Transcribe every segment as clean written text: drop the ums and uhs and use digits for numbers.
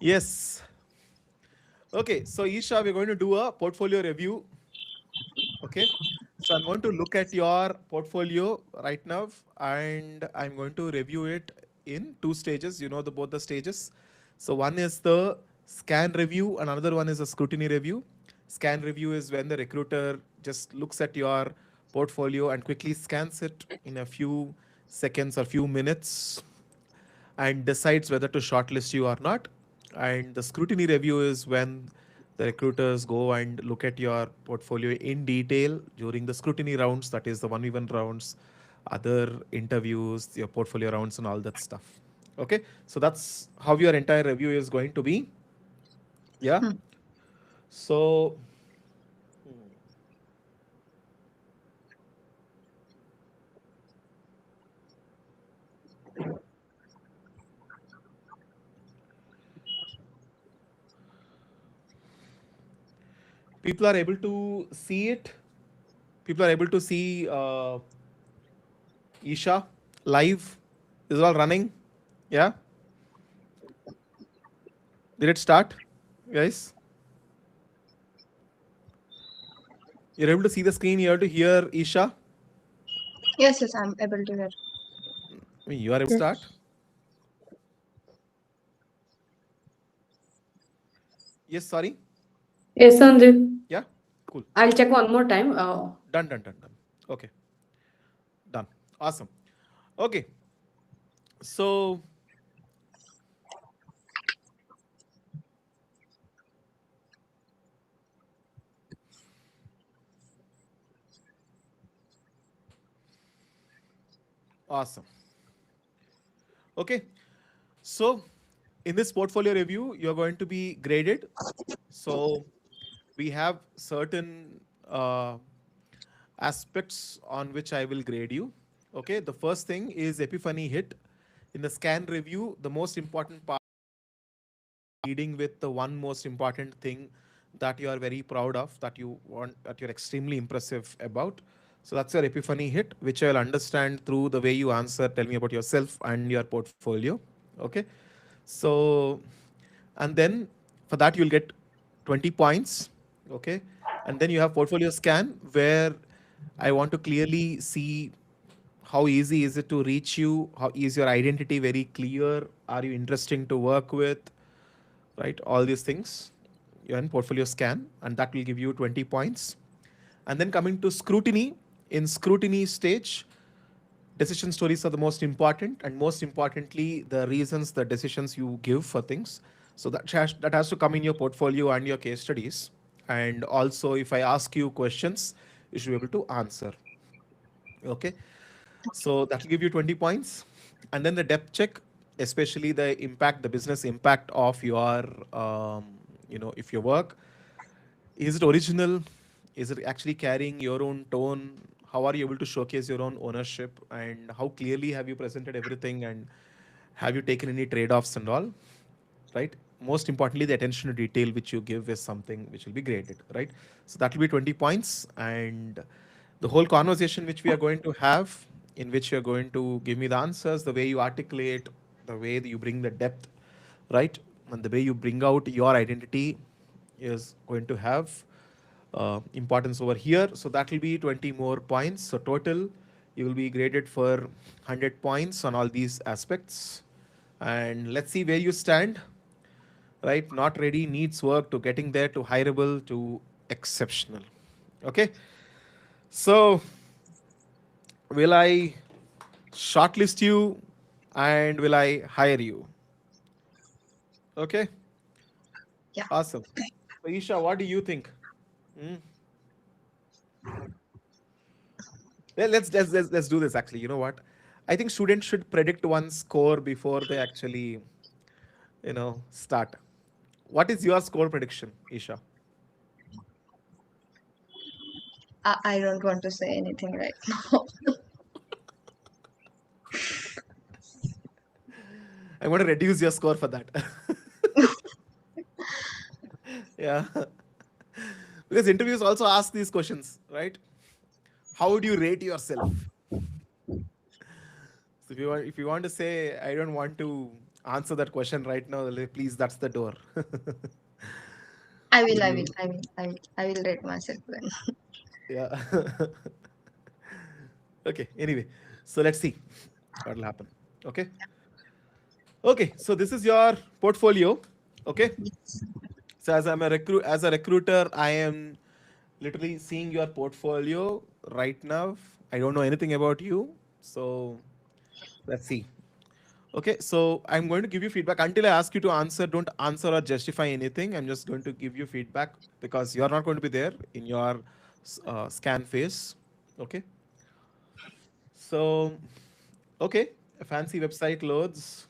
Yes. Okay, so Isha, we're going to do a portfolio review. Okay, so I'm going to look at your portfolio right now and I'm going to review it in two stages. You know both the stages. So one is the scan review and another one is a scrutiny review. Scan review is when the recruiter just looks at your portfolio and quickly scans it in a few seconds or few minutes and decides whether to shortlist you or not. And the scrutiny review is when the recruiters go and look at your portfolio in detail during the scrutiny rounds, that is the 1v1 rounds, other interviews, your portfolio rounds, and all that stuff. Okay, so that's how your entire review is going to be. Yeah. Hmm. So people are able to see it. People are able to see Isha live. Is it all running? Yeah. Did it start, guys? You're able to see the screen. You're able to hear Isha. Yes, yes, I'm able to hear. I mean, you are able to Yes. start. Yes, sorry. Yes, Sandeep. Yeah, cool. I'll check one more time. Done, done, done, done. Okay, done. Awesome. Okay, so awesome. Okay, so in this portfolio review, you're going to be graded. So we have certain aspects on which I will grade you. Okay, the first thing is Epiphany Hit. In the scan review, the most important part leading with the one most important thing that you are very proud of, that you want, that you're extremely impressive about. So that's your Epiphany Hit, which I'll understand through the way you answer. Tell me about yourself and your portfolio. Okay. So, and then for that, you'll get 20 points. Okay. And then you have portfolio scan where I want to clearly see how easy is it to reach you? How is your identity very clear? Are you interesting to work with? Right? All these things. You're in portfolio scan, and that will give you 20 points. And then coming to scrutiny, in scrutiny stage, decision stories are the most important, and most importantly, the reasons, the decisions you give for things. So that has to come in your portfolio and your case studies. And also, if I ask you questions, you should be able to answer. Okay. So that will give you 20 points. And then the depth check, especially the impact, the business impact of your, if your work, is it original? Is it actually carrying your own tone? How are you able to showcase your own ownership? And how clearly have you presented everything? And have you taken any trade offs and all? Right? Most importantly, the attention to detail which you give is something which will be graded, right? So that will be 20 points. And the whole conversation which we are going to have, in which you're going to give me the answers, the way you articulate, the way that you bring the depth, right? And the way you bring out your identity is going to have importance over here. So that will be 20 more points. So total, you will be graded for 100 points on all these aspects. And let's see where you stand, right? Not ready, needs work, to getting there, to hireable, to exceptional. Okay. So will I shortlist you and will I hire you? Okay. Yeah. Awesome. So Isha, what do you think? Hmm? Let's do this actually. You know what? I think students should predict one score before they actually, start. What is your score prediction, Isha? I don't want to say anything right now. I'm going to reduce your score for that. Yeah. Because interviews also ask these questions, right? How would you rate yourself? So if you want to say, I don't want to answer that question right now, please. That's the door. I will, Would I will, you? I will, I will, I will rate myself then. Yeah. Okay. Anyway, so let's see what will happen. Okay. Okay. So this is your portfolio. Okay. So as a recruiter, I am literally seeing your portfolio right now. I don't know anything about you, so let's see. Okay, so I'm going to give you feedback until I ask you to answer. Don't answer or justify anything. I'm just going to give you feedback because you're not going to be there in your scan phase. Okay, so okay, a fancy website loads.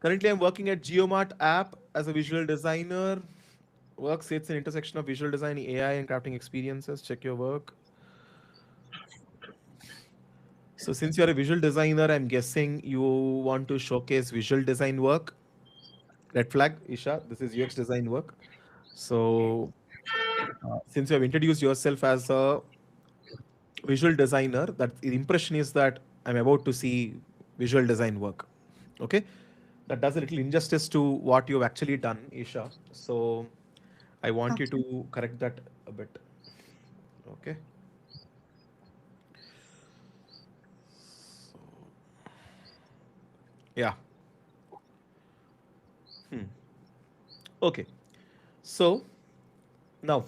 Currently, I'm working at Geomart app as a visual designer. Work sits an intersection of visual design, AI, and crafting experiences. Check your work. So, since you're a visual designer, I'm guessing you want to showcase visual design work. Red flag, Isha. This is UX design work. So, since you have introduced yourself as a visual designer, that the impression is that I'm about to see visual design work. Okay, that does a little injustice to what you've actually done, Isha. So, I want you Okay. to correct that a bit. Okay. Yeah. Okay. So now,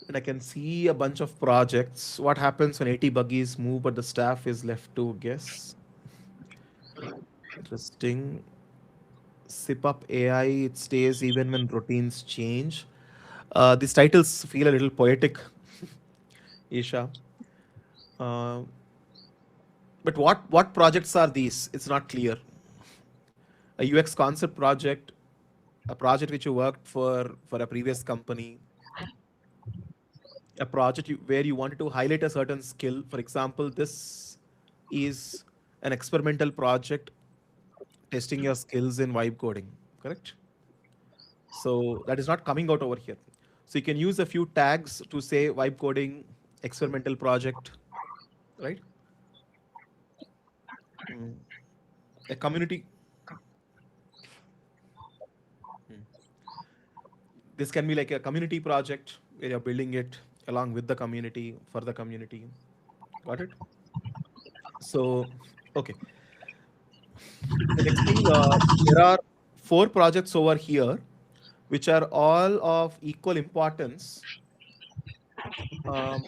and I can see a bunch of projects. What happens when 80 buggies move, but the staff is left to guess? Interesting. Sip up AI, it stays even when routines change. These titles feel a little poetic, Isha. Uh, but what projects are these? It's not clear. A UX concept project, a project which you worked for a previous company, a project where you wanted to highlight a certain skill. For example, this is an experimental project testing your skills in vibe coding, correct? So that is not coming out over here. So you can use a few tags to say vibe coding, experimental project, right? Mm. A community. This can be like a community project where you're building it along with the community for the community. Got it? So, okay. The next thing, there are four projects over here, which are all of equal importance. Um,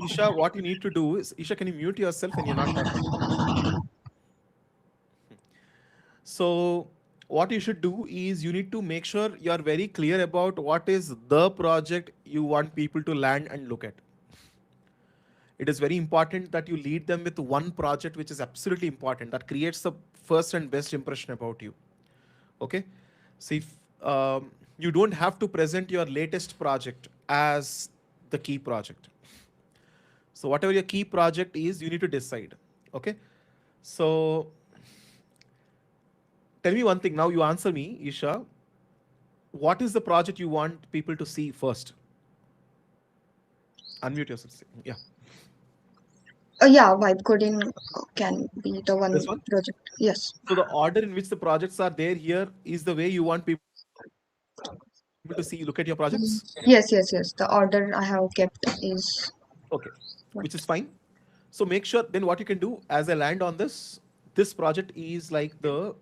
Isha, what you need to do is, Isha, can you mute yourself when you're not talking? So, what you should do is you need to make sure you're very clear about what is the project you want people to land and look at. It is very important that you lead them with one project which is absolutely important that creates the first and best impression about you. Okay, so if you don't have to present your latest project as the key project, so whatever your key project is, you need to decide. Okay, so tell me one thing now. You answer me, Isha. What is the project you want people to see first? Unmute yourself. Yeah, Yeah, vibe coding can be the one this one. project. Yes. So the order in which the projects are there here is the way you want people to see, look at your projects. Yes, yes, yes. The order I have kept is Okay, what? which is fine. So make sure then what you can do as I land on this, this project is like the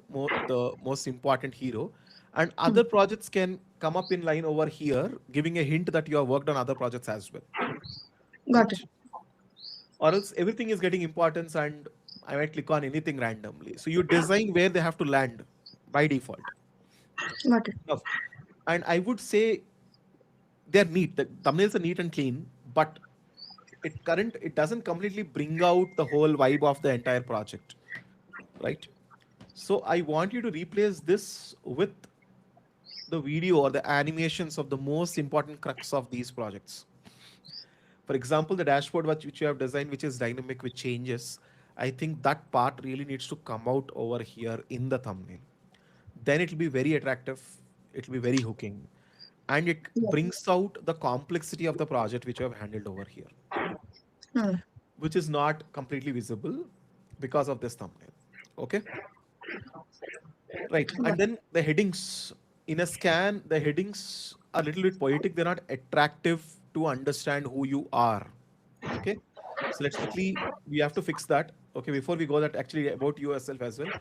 most important hero, and Hmm. other projects can come up in line over here, giving a hint that you have worked on other projects as well. Got it. Correct? Or else everything is getting importance and I might click on anything randomly. So you design where they have to land by default. Got it. Now, and I would say they're neat. The thumbnails are neat and clean, but it doesn't completely bring out the whole vibe of the entire project, right? So I want you to replace this with the video or the animations of the most important crux of these projects. For example, the dashboard which you have designed, which is dynamic, which changes. I think that part really needs to come out over here in the thumbnail. Then it will be very attractive. It will be very hooking, and it Yeah. brings out the complexity of the project which you have handled over here, Hmm. which is not completely visible because of this thumbnail. Okay. Right. Got And it. then the headings in a scan, the headings are a little bit poetic. They're not attractive to understand who you are. Okay. So let's quickly, we have to fix that. Okay. Before we go that actually about yourself as well.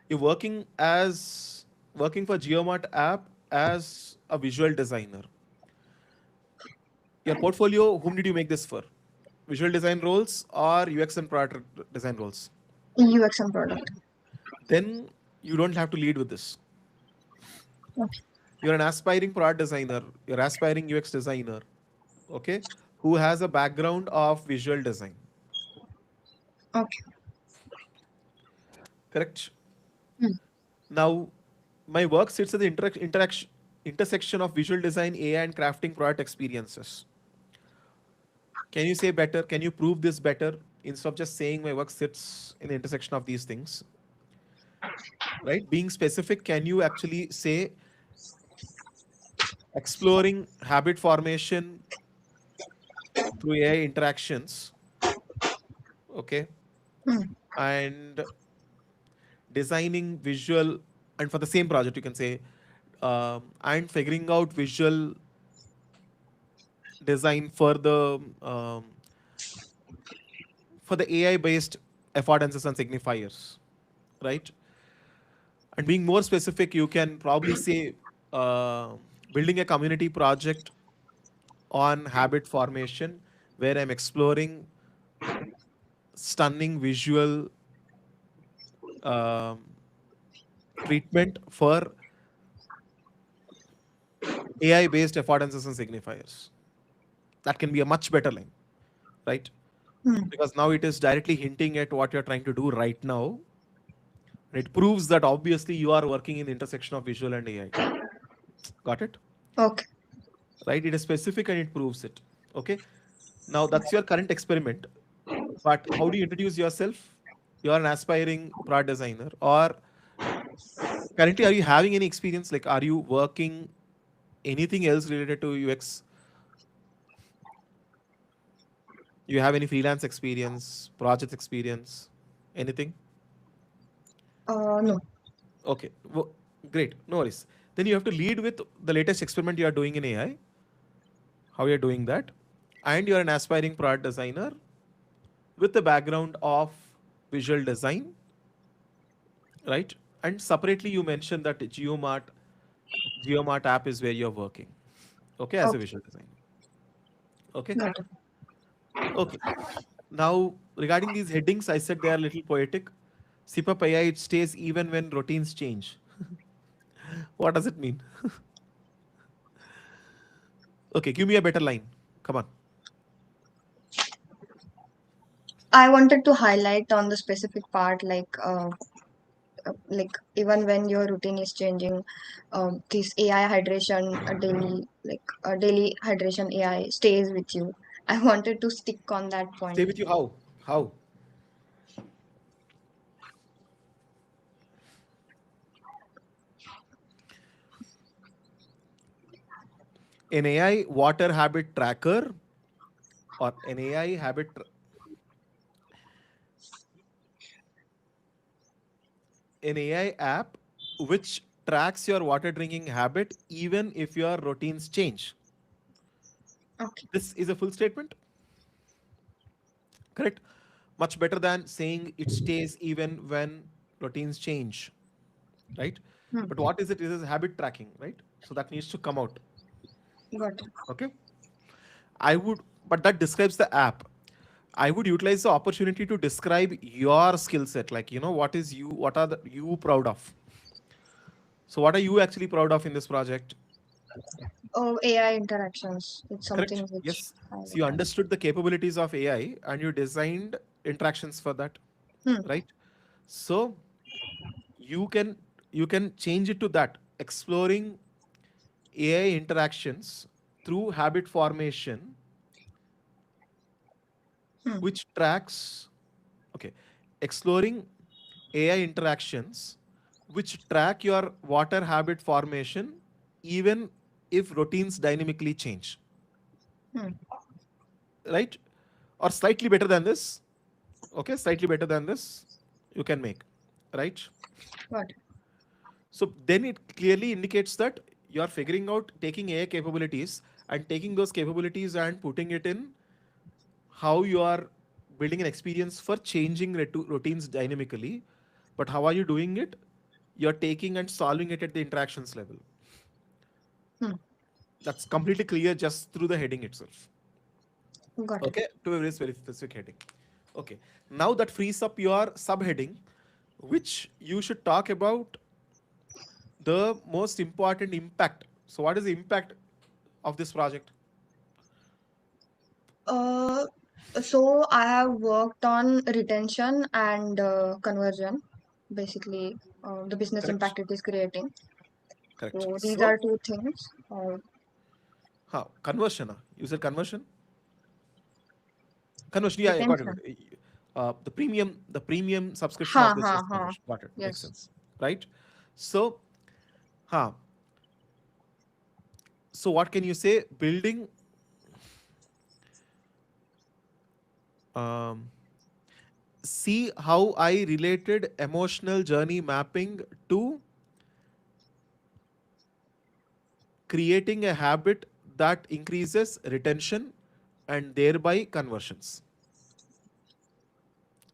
You're working for Geomart app as a visual designer. Your portfolio, whom did you make this for? Visual design roles or UX and product design roles? UX and product. Then you don't have to lead with this. Okay. You're an aspiring product designer, you're aspiring UX designer, okay, who has a background of visual design. Okay. Correct. Hmm. Now, my work sits at the intersection of visual design, AI, and crafting product experiences. Can you say better? Can you prove this better instead of just saying my work sits in the intersection of these things? Right? Being specific, can you actually say exploring habit formation through AI interactions, okay, Hmm. and designing visual, and for the same project, you can say, and figuring out visual design for the AI based affordances and signifiers, right? And being more specific, you can probably say uh, building a community project on habit formation where I'm exploring stunning visual um, treatment for AI based affordances and signifiers. That can be a much better line, right? Hmm. Because now it is directly hinting at what you're trying to do right now. And it proves that obviously you are working in the intersection of visual and AI. Got it? Okay. Right? It is specific and it proves it. Okay. Now that's your current experiment. But how do you introduce yourself? You are an aspiring product designer, or currently are you having any experience? Like, are you working anything else related to UX? You have any freelance experience, project experience, anything? No. Okay, great, no worries. Then you have to lead with the latest experiment you are doing in AI, how you're doing that, and you're an aspiring product designer with the background of visual design, right? And separately, you mentioned that Geomart app is where you're working, okay, as a Okay. visual designer. Okay, Got it. okay. Now, regarding these headings, I said they are a little poetic. Sip up AI, it stays even when routines change. What does it mean? Okay, give me a better line. Come on. I wanted to highlight on the specific part, like even when your routine is changing, this AI hydration, daily hydration AI stays with you. I wanted to stick on that Stay point. with you how? How? An AI water habit tracker or an an AI app which tracks your water drinking habit even if your routines change. Okay. This is a full statement, correct? Much better than saying it stays even when routines change, right? Hmm. But what is it? It is habit tracking, right? So that needs to come out. Got it. Okay. I would, but that describes the app. I would utilize the opportunity to describe your skill set. Like, what are you proud of? So, what are you actually proud of in this project? Oh, AI interactions. It's Correct? something which Yes. I So, you look at. understood the capabilities of AI and you designed interactions for that, Hmm. right? So, you can you can change it to that, exploring AI interactions through habit formation, Hmm. which tracks, okay, exploring AI interactions which track your water habit formation even if routines dynamically change, Hmm. right? Or slightly better than this, okay, slightly better than this, you can make, right? Got it. So then it clearly indicates that you are figuring out taking AI capabilities and taking those capabilities and putting it in how you are building an experience for changing routines dynamically. But how are you doing it? You're taking and solving it at the interactions level. Hmm. That's completely clear just through the heading itself. Got it. Okay, to a very specific heading. Okay, now that frees up your subheading, which you should talk about the most important impact. So, what is the impact of this project? Uh, so I have worked on retention and conversion, basically the business Correct. impact it is creating. Correct. So these So, are two things. how conversion? You said conversion. Conversion. Yeah, I got it. Retention. The premium subscription Ha of this ha is ha. conversion. Got it. Makes Yes. sense. Right. So, huh. So, what can you say? Building. Um, See how I related emotional journey mapping to creating a habit that increases retention and thereby conversions.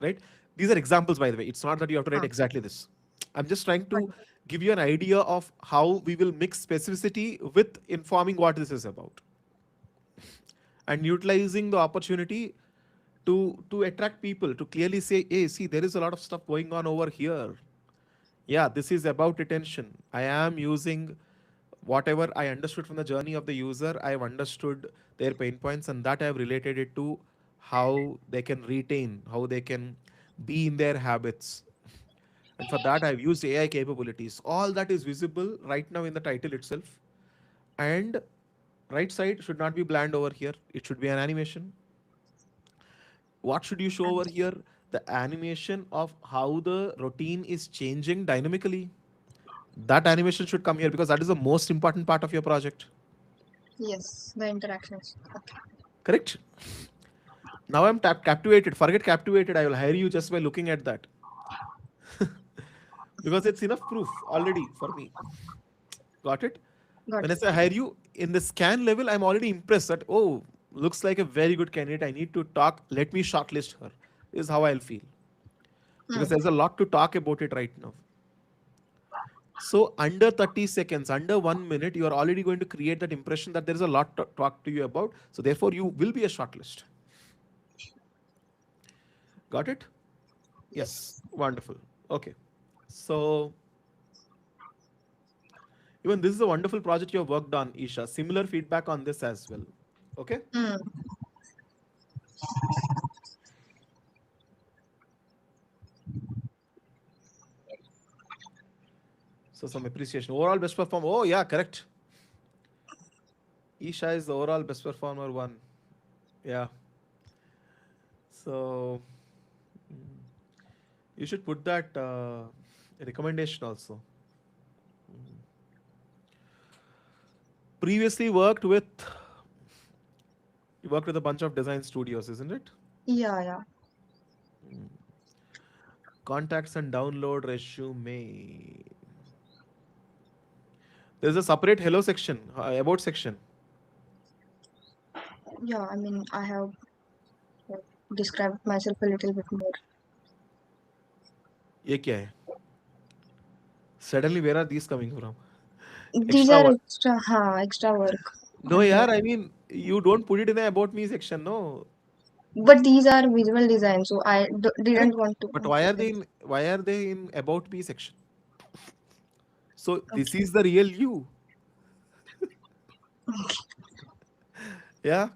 Right? These are examples, by the way. It's not that you have to write Ha. exactly this. I'm just trying Got to it. give you an idea of how we will mix specificity with informing what this is about and utilizing the opportunity to attract people to clearly say, hey, see, there is a lot of stuff going on over here. Yeah, this is about retention. I am using whatever I understood from the journey of the user. I have understood their pain points, and that I have related it to how they can retain, how they can be in their habits. And for that, I've used AI capabilities. All that is visible right now in the title itself. And right side should not be bland over here. It should be an animation. What should you show over here? The animation of how the routine is changing dynamically. That animation should come here because that is the most important part of your project. Yes. The interactions. Okay. Correct? Now I'm captivated. Forget captivated. I will hire you just by looking at that because it's enough proof already for me. Got it? Got When I it. say hire you in the scan level, I'm already impressed that, oh, looks like a very good candidate. I need to talk. Let me shortlist her. This is how I'll feel because Hmm. there's a lot to talk about it right now. So under 30 seconds, under 1 minute, you are already going to create that impression that there is a lot to talk to you about. So therefore, you will be a shortlist. Got it? Yes. Yes. Wonderful. Okay. So even this is a wonderful project you have worked on, Isha. Similar feedback on this as well. Okay. Hmm. So some appreciation. Overall best performer. Oh yeah, correct. Isha is the overall best performer one. Yeah. So you should put that recommendation also. Previously worked with a bunch of design studios, isn't it? Yeah. Yeah. Contacts and download resume. There's a separate hello section, about section. Yeah. I mean, I have uh, described myself a little bit more. ये क्या है? Suddenly, where are these coming from? These Extra are work. extra, extra work. No, yaar, I mean, you don't put it in the about me section, no. But these are visual design, so I didn't Correct. want to. But Okay. why are they in about me section? So this Okay. is the real you. Yeah.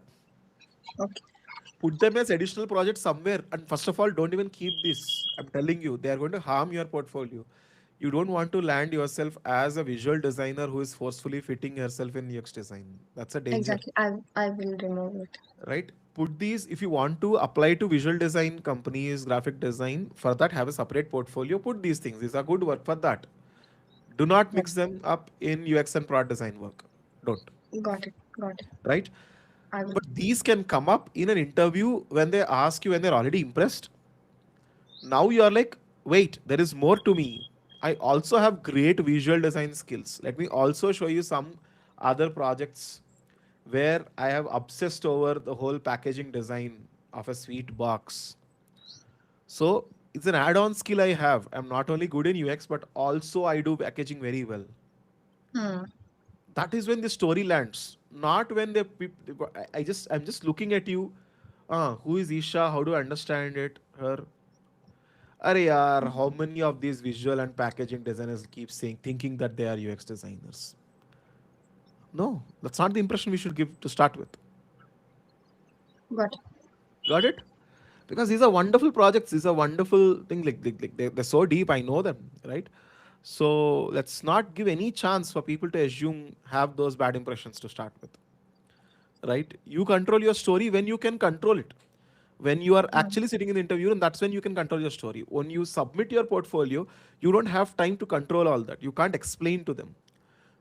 Okay. Put them as additional projects somewhere. And first of all, don't even keep this. I'm telling you, they are going to harm your portfolio. You don't want to land yourself as a visual designer who is forcefully fitting yourself in UX design. That's a danger, Exactly. I will remove it. right? Put these, if you want to apply to visual design companies, graphic design, for that have a separate portfolio. Put these things. These are good work for that. Do not Got mix them up in UX and product design work. Don't, got it. Got it. right? I will. But these can come up in an interview when they ask you when they're already impressed. Now you are like, wait, there is more to me. I also have great visual design skills. Let me also show you some other projects where I have obsessed over the whole packaging design of a sweet box. So it's an add-on skill I have. I'm not only good in UX, but also I do packaging very well. Hmm. That is when the story lands, not when I'm just looking at you. Who is Isha? How do I understand it? Her. Arey yaar, how many of these visual and packaging designers keep saying, thinking that they are UX designers? No, that's not the impression we should give to start with. Got it. Got it? Because these are wonderful projects. These are wonderful things. They're so deep. I know them, right? So let's not give any chance for people to assume have those bad impressions to start with, right? You control your story when you can control it. When you are Hmm. actually sitting in the interview, and that's when you can control your story. When you submit your portfolio, you don't have time to control all that. You can't explain to them.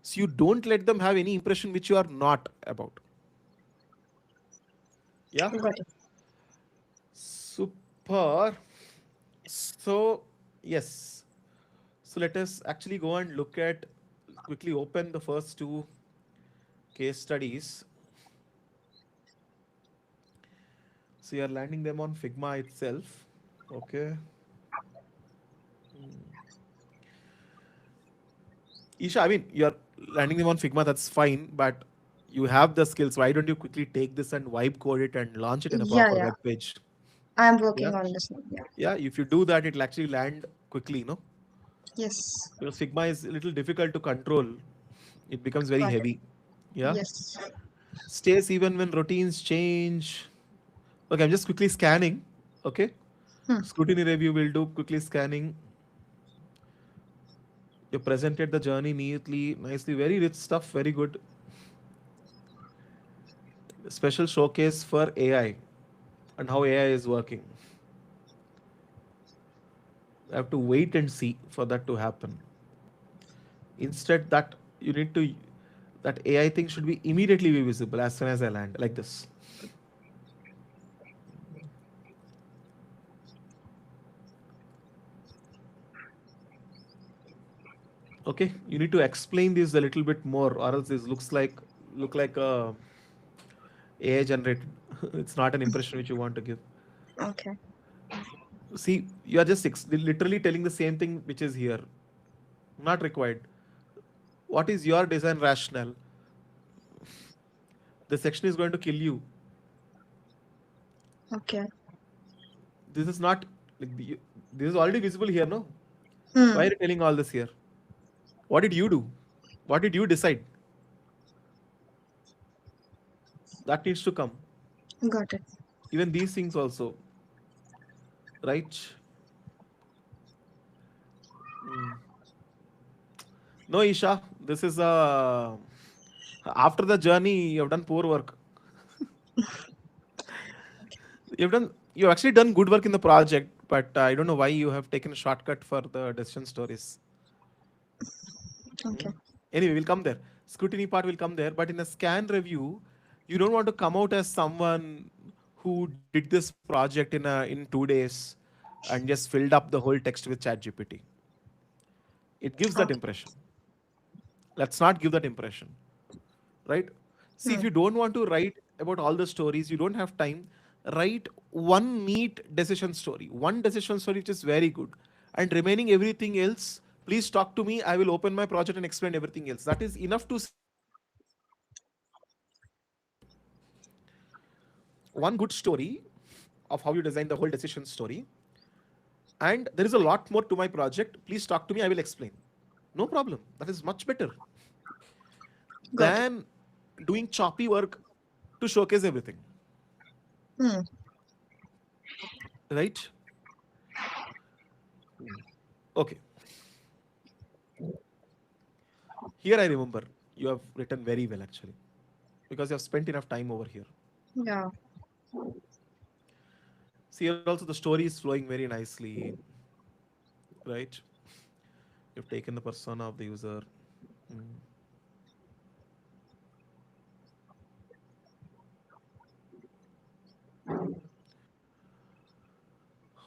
So you don't let them have any impression which you are not about. Yeah. Got it. Super. So, yes. So let us actually go and look at, quickly open the first two case studies. So you are landing them on Figma itself. Okay. Isha, I mean, you're landing them on Figma, that's fine, but you have the skills. Why don't you quickly take this and vibe code it and launch it in a Yeah, proper yeah. web page? I'm Yeah. working on this now. Yeah. Yeah. If you do that, it'll actually land quickly, no? Yes. Because Figma is a little difficult to control. It becomes very Got it. heavy. Yeah. Yes. Stays even when routines change. Okay, I'm just quickly scanning. Okay. Hmm. Scrutiny review will do quickly scanning. You presented the journey neatly, nicely, very rich stuff, very good. Special showcase for AI and how AI is working. I have to wait and see for that to happen. Instead, that you need to that AI thing should be immediately be visible as soon as I land, like this. Okay, you need to explain this a little bit more, or else this look like a AI generated. It's not an impression which you want to give. Okay. See, you are just literally telling the same thing which is here. Not required. What is your design rationale? The section is going to kill you. Okay. This is not like this is already visible here, no? Hmm. Why are you telling all this here? What did you do? What did you decide? That needs to come. Got it. Even these things also, right? Mm. No, Isha, this is after the journey you have done poor work. You've actually done good work in the project, but I don't know why you have taken a shortcut for the decision stories. Okay. Anyway, we'll come there. Scrutiny part will come there, but in a scan review, you don't want to come out as someone who did this project in 2 days and just filled up the whole text with ChatGPT. It gives that Okay. impression. Let's not give that impression, right? See, if Hmm. you don't want to write about all the stories, you don't have time. Write one neat decision story, one decision story which is very good, and remaining everything else. Please talk to me. I will open my project and explain everything else. That is enough to say that you have done one good story of how you design the whole decision story. And there is a lot more to my project. Please talk to me. I will explain. No problem. That is much better Got it. than doing choppy work to showcase everything. Hmm. Right? Okay. Here I remember you have written very well actually because you have spent enough time over here. Yeah. See, here also the story is flowing very nicely, right? You've taken the persona of the user. Mm.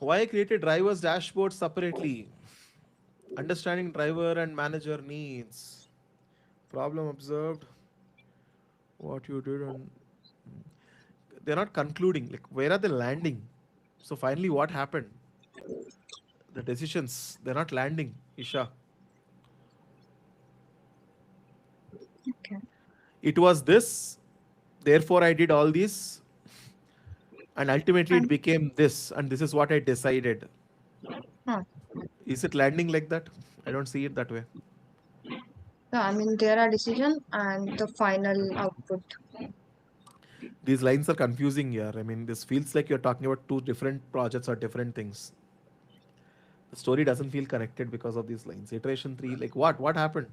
Why I created drivers dashboard separately? Understanding driver and manager needs. Problem observed. What you did and they're not concluding. Like where are they landing? So finally, what happened? The decisions they're not landing. Isha, Okay. it was this. Therefore, I did all this, and ultimately it And became this, and this is what I decided. huh. Is it landing like that? I don't see it that way. Yeah, I mean there are decision and the final output. These lines are confusing here. I mean, this feels like you're talking about two different projects or different things. The story doesn't feel connected because of these lines. Iteration three, like what? What happened?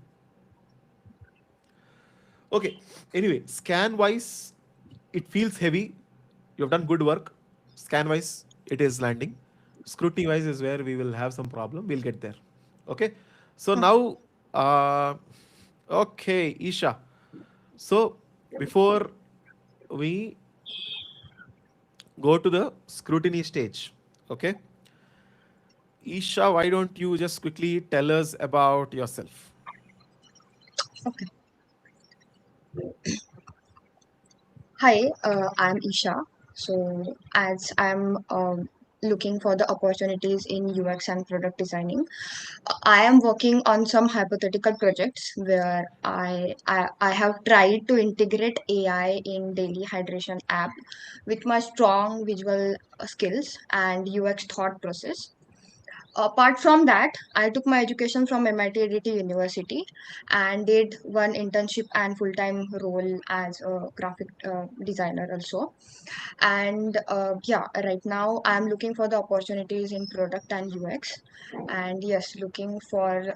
Okay. Anyway, scan wise, it feels heavy. You've done good work. Scan wise, it is landing. Scrutiny wise is where we will have some problem. We'll get there. Okay. So Huh. now, okay, Isha. So before we go to the scrutiny stage, okay, Isha, why don't you just quickly tell us about yourself? Okay. Hi, I'm Isha. So, as I'm looking for the opportunities in UX and product designing, I am working on some hypothetical projects where I have tried to integrate AI in daily hydration app with my strong visual skills and UX thought process. Apart from that, I took my education from MIT ADT University and did one internship and full-time role as a graphic designer also. And yeah, right now I'm looking for the opportunities in product and UX. And yes, looking for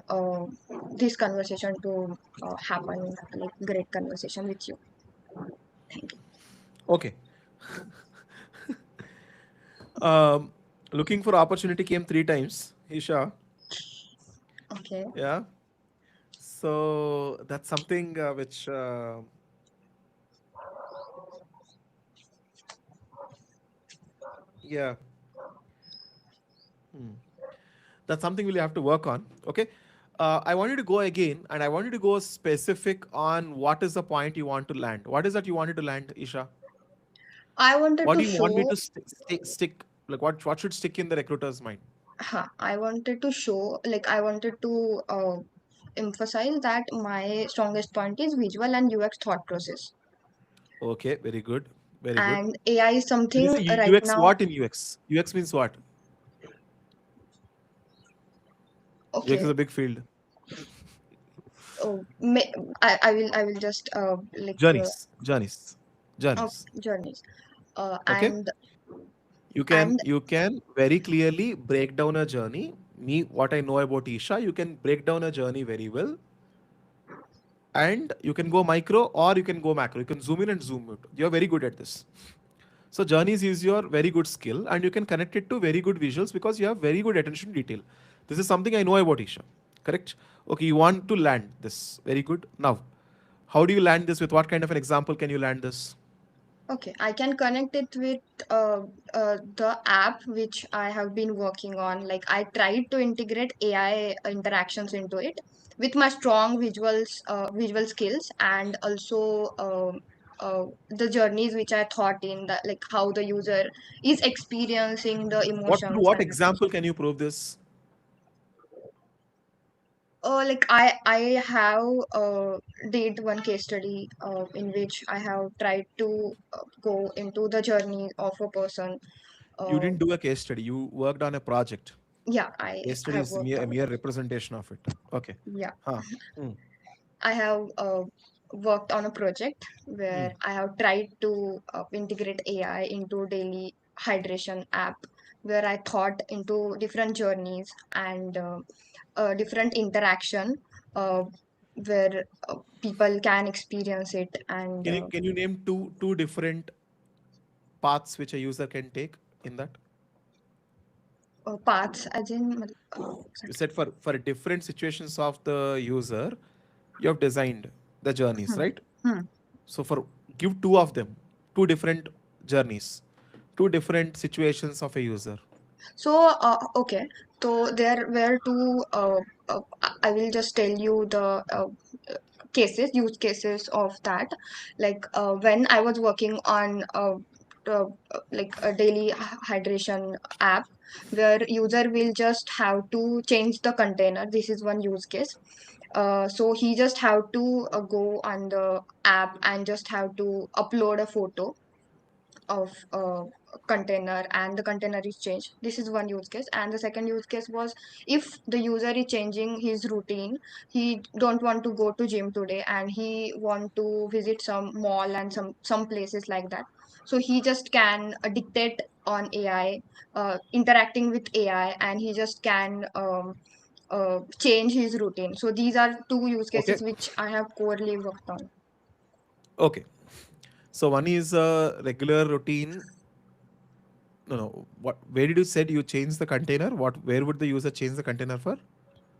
this conversation to happen, like great conversation with you. Thank you. Okay. Um, looking for opportunity came three times, Isha. Okay. Yeah. So that's something which, yeah, that's something we'll have to work on. Okay. I want you to go again, and I want you to go specific on what is the point you want to land. What is that you wanted to land, Isha? I wanted What to do you want me show to stick? Like what should stick in the recruiter's mind? I wanted to show, like, I wanted to emphasize that my strongest point is visual and UX thought process. Okay, very good, very good. And AI is When you something say right UX, now. what in UX? UX means what? UX is Okay, a big field. oh, I will just like Journeys, journeys, of journeys. journeys. Okay, And you can and you can very clearly break down a journey. Me, what I know about Isha, you can break down a journey very well, and you can go micro or you can go macro. You can zoom in and zoom out. You're very good at this. So journeys is your very good skill, and you can connect it to very good visuals because you have very good attention to detail. This is something I know about Isha. Correct? Okay, you want to land this. Very good. Now, how do you land this? With what kind of an example can you land this? okay, I can connect it with the app which I have been working on. Like I tried to integrate AI interactions into it with my strong visual skills, and also the journeys which I thought in that, like how the user is experiencing the What through emotions what and example can you prove this? like I have did one case study in which I have tried to go into the journey of a person. You Uh, didn't do a case study. You worked on a project. yeah, I Case study have is worked a on mere it. representation of it. Okay. Yeah, Huh. Hmm. I have worked on a project Hmm. where I have tried to integrate AI into daily hydration app, where I thought into different journeys and different interaction uh, where people can experience it and Can you name two different paths which a user can take in that? paths as in You exactly. said for different situations of the user, you have designed the journeys, Hmm. right? Hmm. So for give two of them, two different journeys, two different situations of a user. Okay. So there were two. I will just tell you the use cases of that. Like when I was working on like a daily hydration app, where user will just have to change the container. This is one use case. So he just have to go on the app and just have to upload a photo of a container, and the container is changed. This is one use case. And the second use case was, if the user is changing his routine, he don't want to go to gym today and he want to visit some mall and some places like that. So he just can dictate on AI, interacting with AI, and he just can change his routine. So these are two use Okay. cases which I have corely worked on. Okay. So one is a regular routine. No, no. What? Where did you said you change the container? What? Where would the user change the container for?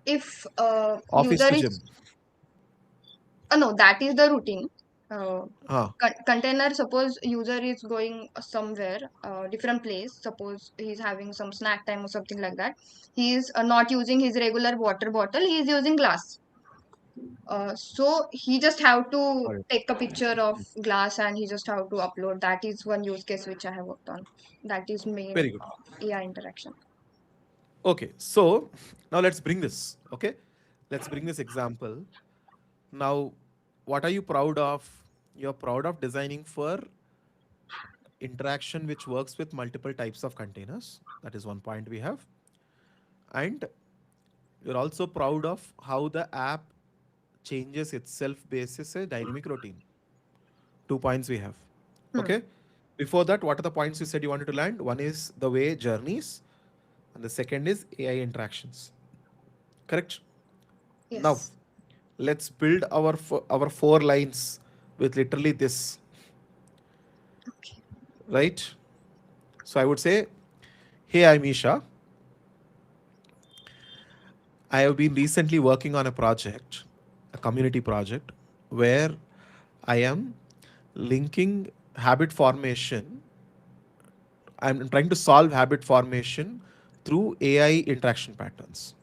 If Office user to is gym. no, that is the routine. uh, Ah. Container, suppose user is going somewhere, different place, suppose he's having some snack time or something like that. He is not using his regular water bottle, he is using glass. So he just have to Got it. take a picture of glass and he just have to upload. That is one use case which I have worked on. That is main Very good. AI interaction. Okay. So now let's bring this. Okay. Let's bring this example. Now, what are you proud of? You're proud of designing for interaction which works with multiple types of containers. That is one point we have. And you're also proud of how the app changes itself basis a dynamic routine. 2 points we have. Hmm. Okay. Before that, what are the points you said you wanted to land? One is the way journeys, and the second is AI interactions. Correct. Now, Yes. let's build our 4 lines with literally this, Okay. right? So I would say, hey, I'm Isha. I have been recently working on a project, a community project, where I am linking habit formation. I'm trying to solve habit formation through AI interaction patterns.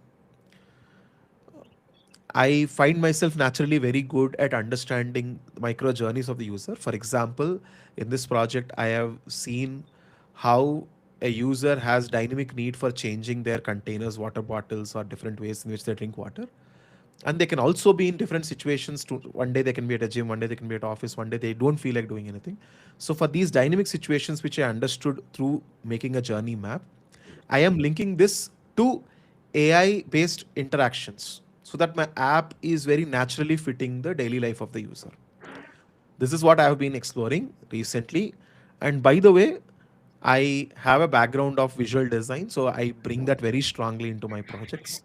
I find myself naturally very good at understanding micro journeys of the user. For example, in this project, I have seen how a user has dynamic need for changing their containers, water bottles, or different ways in which they drink water. And they can also be in different situations. To one day they can be at a gym, one day they can be at office, one day they don't feel like doing anything. So for these dynamic situations, which I understood through making a journey map, I am linking this to AI based interactions so that my app is very naturally fitting the daily life of the user. This is what I have been exploring recently. And by the way, I have a background of visual design, so I bring that very strongly into my projects.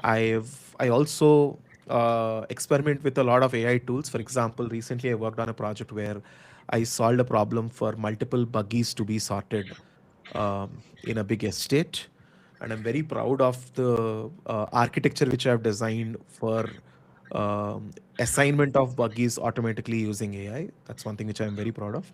I also experiment with a lot of AI tools. For example, recently I worked on a project where I solved a problem for multiple buggies to be sorted in a big estate, and I'm very proud of the architecture which I've designed for assignment of buggies automatically using AI. That's one thing which I'm very proud of.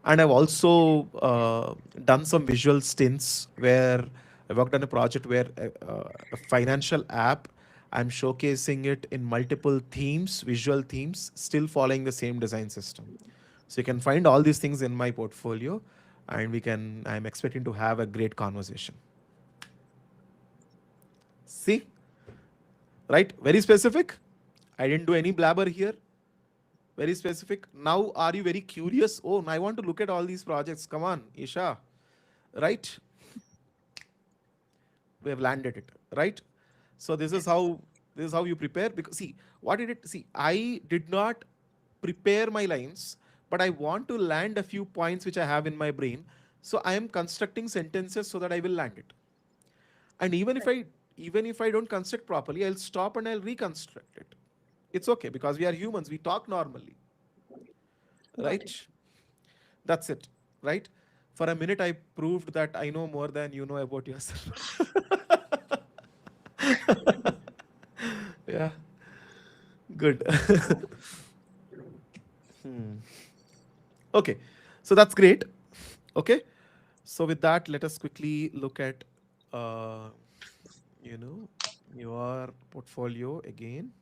And I've also done some visual stints where I worked on a project where a financial app, I'm showcasing it in multiple themes, visual themes, still following the same design system. So you can find all these things in my portfolio, and I'm expecting to have a great conversation. See, right? Very specific. I didn't do any blabber here. Very specific. Now, are you very curious? Oh, I want to look at all these projects. Come on, Isha. Right? We have landed it. Right? So this is how you prepare. Because see, what did it see? I did not prepare my lines, but I want to land a few points which I have in my brain. So I am constructing sentences so that I will land it. And even if I don't construct properly, I'll stop and I'll reconstruct it. It's okay because we are humans. We talk normally, Got it. right? That's it, right? For a minute, I proved that I know more than you know about yourself. Yeah, good. Okay, so that's great. Okay, So with that, let us quickly look at, uh, you know, your portfolio again.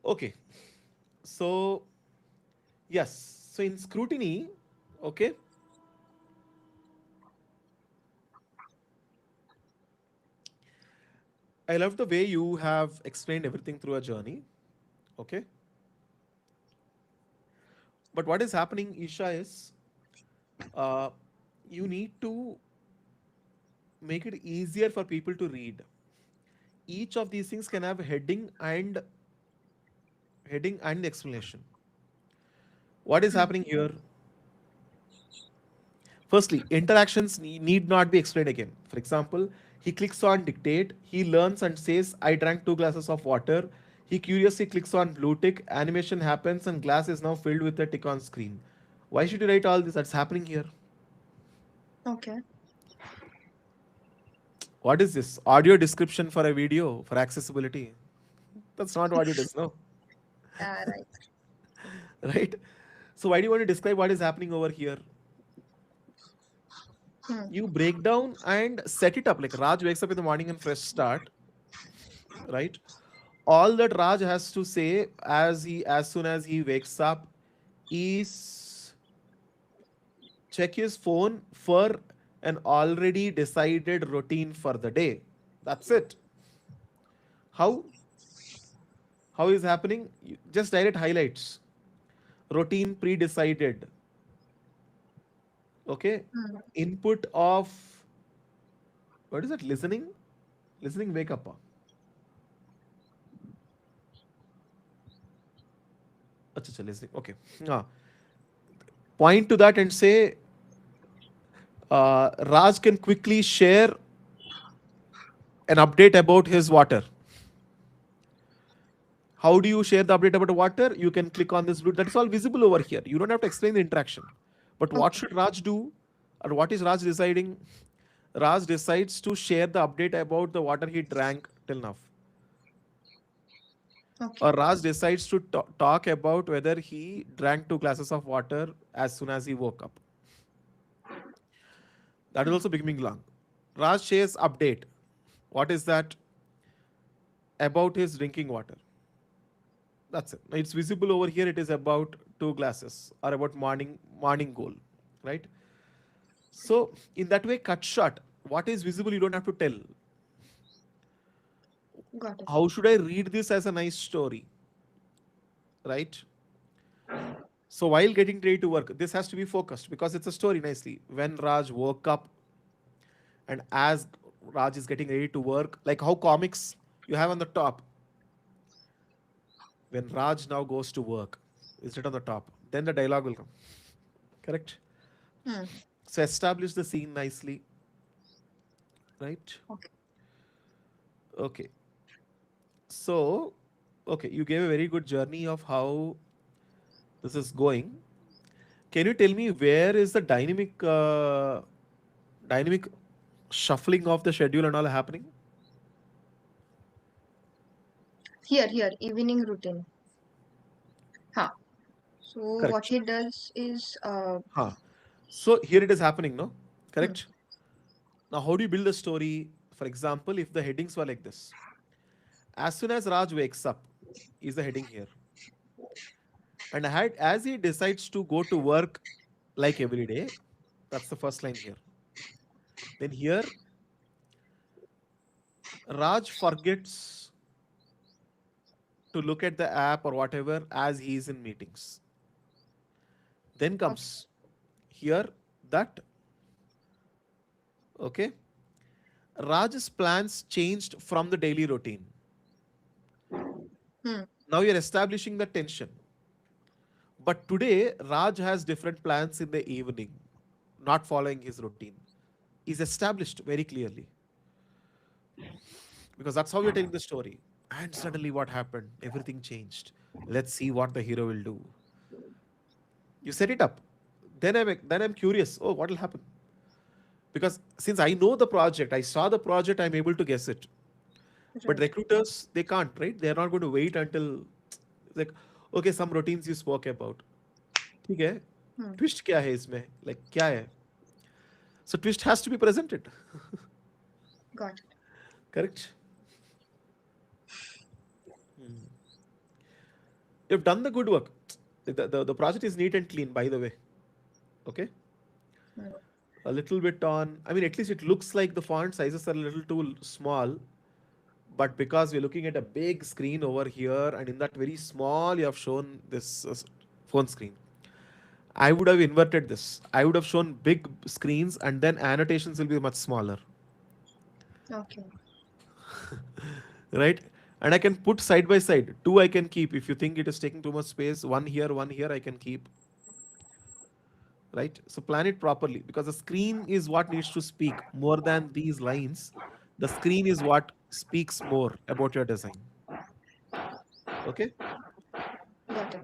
Okay. So yes. So in scrutiny, okay, I love the way you have explained everything through a journey. Okay. But what is happening, Isha, is uh, you need to make it easier for people to read. Each of these things can have heading and explanation. What is Hmm. happening here? Firstly, interactions need not be explained again. For example, he clicks on dictate, he learns and says, I drank 2 glasses of water. He curiously clicks on blue tick, animation happens, and glass is now filled with a tick on screen. Why should you write all this? That's happening here. Okay. What is this? Audio description for a video for accessibility. That's not what it is, no? Yeah, right. Right? So, why do you want to describe what is happening over here? Hmm. You break down and set it up. Like Raj wakes up in the morning and fresh start, right? All that Raj has to say as soon as he wakes up is check his phone for an already decided routine for the day. That's it. How how is happening? Just direct highlights. Routine pre-decided. Okay. Hmm. Input of what is it? Listening. Listening. Wake up. Acha, acha, listening. Okay. Ah. Point to that and say Raj can quickly share an update about his water. How do you share the update about the water? You can click on this blue. That's all visible over here. You don't have to explain the interaction. But what Okay. should Raj do? Or what is Raj deciding? Raj decides to share the update about the water he drank till now. Okay. Or Raj decides to talk about whether he drank 2 glasses of water as soon as he woke up. That is Hmm. also becoming long. Raj shares update. What is that? About his drinking water. That's it. It's visible over here. It is about 2 glasses or about morning goal, right? So in that way, cut short. What is visible, you don't have to tell. Got it. How should I read this as a nice story, right? So while getting ready to work, this has to be focused because it's a story nicely. When Raj woke up and as Raj is getting ready to work, like how comics you have on the top, when Raj now goes to work, is it on the top? Then the dialogue will come. Correct? Hmm. So establish the scene nicely, right? Okay. Okay. So, okay, you gave a very good journey of how this is going. Can you tell me where is the dynamic shuffling of the schedule and all happening? Here, evening routine. Huh. So what Correct. he does is, Huh. So here it is happening, no? hmm. Correct. Now, how do you build a story? For example, if the headings were like this, as soon as Raj wakes up, is the heading here, and as he decides to go to work like every day, that's the first line here. Then here, Raj forgets to look at the app or whatever as he is in meetings. Then Okay. comes here that, okay, Raj's plans changed from the daily routine. Hmm. Now you're establishing the tension. But today, Raj has different plans in the evening, not following his routine. Is established very clearly because that's how you're telling the story. And suddenly, what happened? Everything changed. Let's see what the hero will do. You set it up. Then I'm curious. Oh, what will happen? Because since I know the project, I saw the project, I'm able to guess it. But Right. recruiters, they can't, right? They're not going to wait until like, Okay, some routines you spoke about. ठीक है. Hmm. Twist क्या है इसमें? Like क्या है? So twist has to be presented. Got it. Correct? You've done the good work. The project is neat and clean, by the way. Okay? Hmm. A little bit on, I mean, at least it looks like the font sizes are a little too small, but because we're looking at a big screen over here, and in that very small, you have shown this phone screen. I would have inverted this. I would have shown big screens, and then annotations will be much smaller, Okay. right? And I can put side by side. Two I can keep. If you think it is taking too much space, one here, I can keep, right? So plan it properly, because the screen is what needs to speak more than these lines. The screen is what speaks more about your design. Okay? Got it.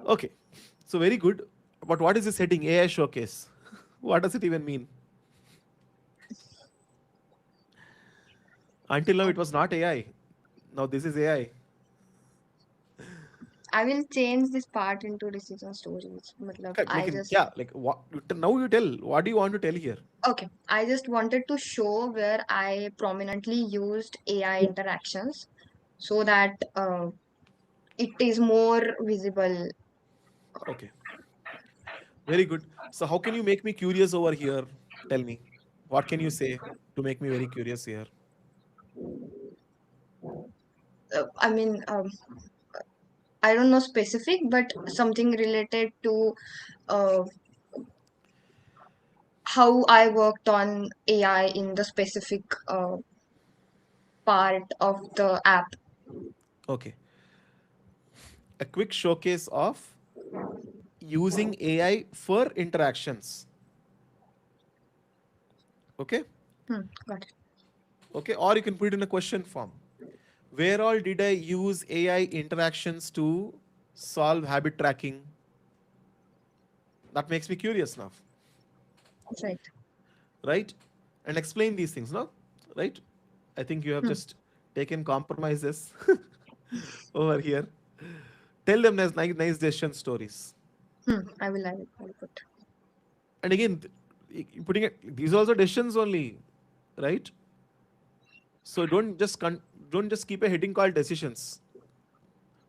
Okay. So very good. But what is this heading? AI showcase. What does it even mean? Until now, it was not AI. Now this is AI. I will change this part into decision stories. Matlab, Okay, I just yeah, like what? Now you tell. What do you want to tell here? okay. I just wanted to show where I prominently used AI interactions so that it is more visible. Okay, very good. So how can you make me curious over here? Tell me. What can you say to make me very curious here? I mean, I don't know specific, but something related to uh, how I worked on AI in the specific part of the app. Okay, a quick showcase of using AI for interactions. Okay, Got it. okay, or you can put it in a question form. Where all did I use AI interactions to solve habit tracking? That makes me curious now, Right. right? And explain these things, no? Right? I think you have Hmm. just taken compromises over here. Tell them nice decision stories. I will put. And again, putting it, these are also decisions only, right? So don't just keep a heading called decisions.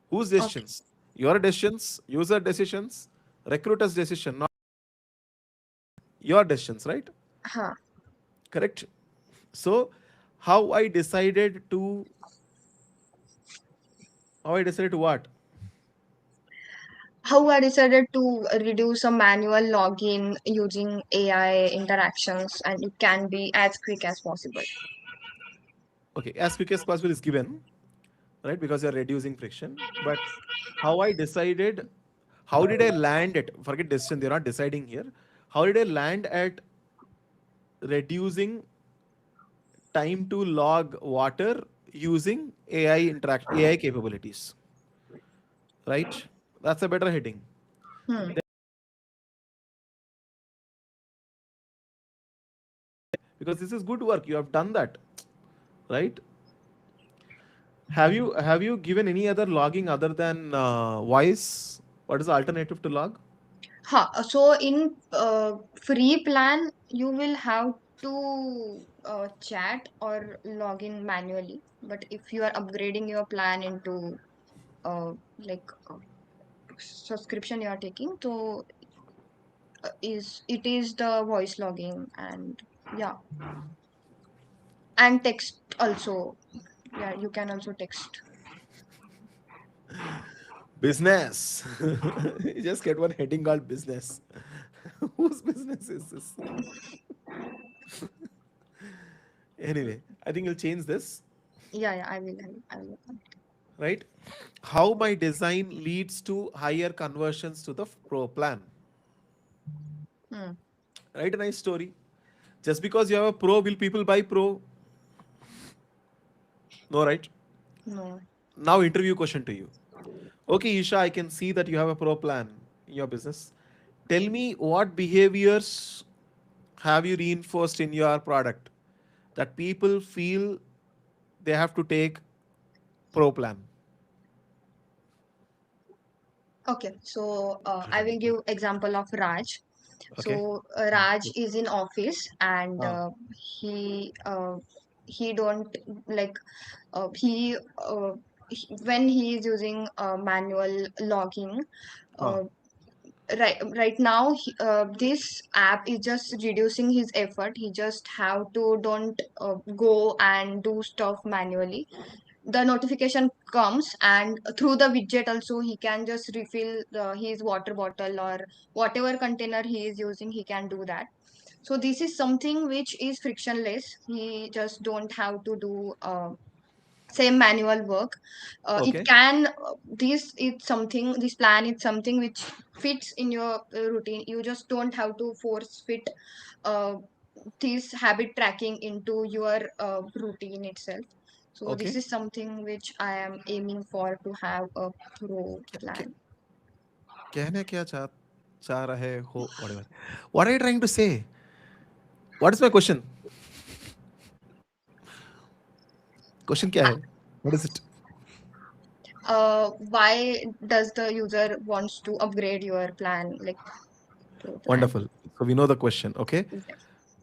Whose Okay. decisions? Your decisions, user decisions, recruiter's decision, not your decisions, right? Huh. Correct. So how I decided to how I decided to what? How I decided to reduce a manual login using AI interactions and it can be as quick as possible. Okay, as quick as possible is given, right? Because you're reducing friction. But how I decided, how did I land it? Forget decision, they're not deciding here. How did I land at reducing time to log water using AI capabilities? Right? That's a better heading. Hmm. Because this is good work. You have done that, right? Have you given any other logging other than voice? What is the alternative to log? So in free plan, you will have to chat or log in manually. But if you are upgrading your plan into like subscription you are taking, so is it is the voice logging and yeah, and text also. Yeah, you can also text. Business. You just get one heading called business. Whose business is this? Anyway, I think you'll change this, Yeah, I will. right? How my design leads to higher conversions to the pro plan. Hmm. Write a nice story. Just because you have a pro, will people buy pro? No, right? No. Now, interview question to you. Okay, Isha, I can see that you have a pro plan in your business. Tell me what behaviors have you reinforced in your product that people feel they have to take pro plan? Okay, so I Right. will give example of Raj. Okay. So Mm. Raj is in office and Ah, he he don't like he when he is using manual logging. ah, Uh, right now this app is just reducing his effort. He just have to don't go and do stuff manually. The notification comes and through the widget also he can just refill his water bottle or whatever container he is using, he can do that. So this is something which is frictionless. He just don't have to do same manual work. It okay. can this is something, this plan is something which fits in your routine. You just don't have to force fit uh, this habit tracking into your routine itself. So this Okay. is something which I am aiming for, to have a pro क्या, क्या, plan. कहना क्या चाह रहे हो whatever. What are you trying to say? What is my question? Question क्या है? What is it? Why does the user wants to upgrade your plan, like pro plan? Wonderful. So we know the question. Okay. Yes.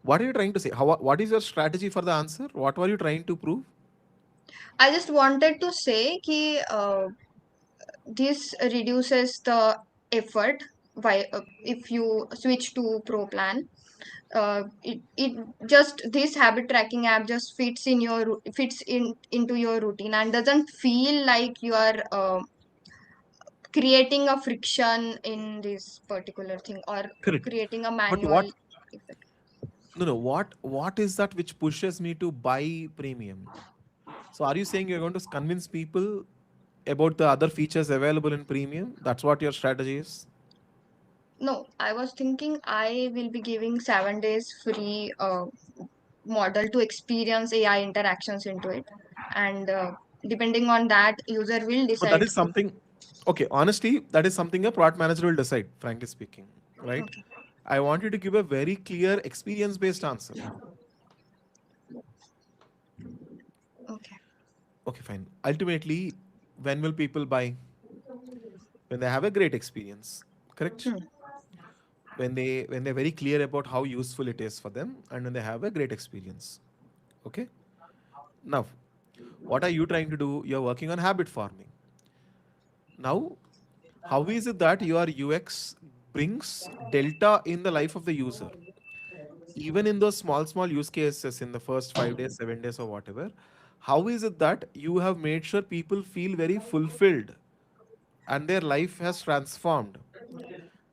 What are you trying to say? What is your strategy for the answer? What were you trying to prove? I just wanted to say ki this reduces the effort by if you switch to pro plan. It just, this habit tracking app just fits in your fits in into your routine and doesn't feel like you are creating a friction in this particular thing or Correct. creating a But manual what? effect. No, no. What is that which pushes me to buy premium? So are you saying you're going to convince people about the other features available in premium? That's what your strategy is? No, I was thinking I will be giving 7 days free model to experience AI interactions into it, and depending on that, user will So that decide. is something, okay, honestly, that is something a product manager will decide, frankly speaking, right? Okay. I want you to give a very clear experience based answer. Okay. Okay, fine. Ultimately, when will people buy? When they have a great experience, correct? Hmm. When they're very clear about how useful it is for them and when they have a great experience. Okay? Now, what are you trying to do? You're working on habit forming. Now, how is it that your UX brings delta in the life of the user? Even in those small use cases in the first 5 days, 7 days, or whatever, how is it that you have made sure people feel very fulfilled and their life has transformed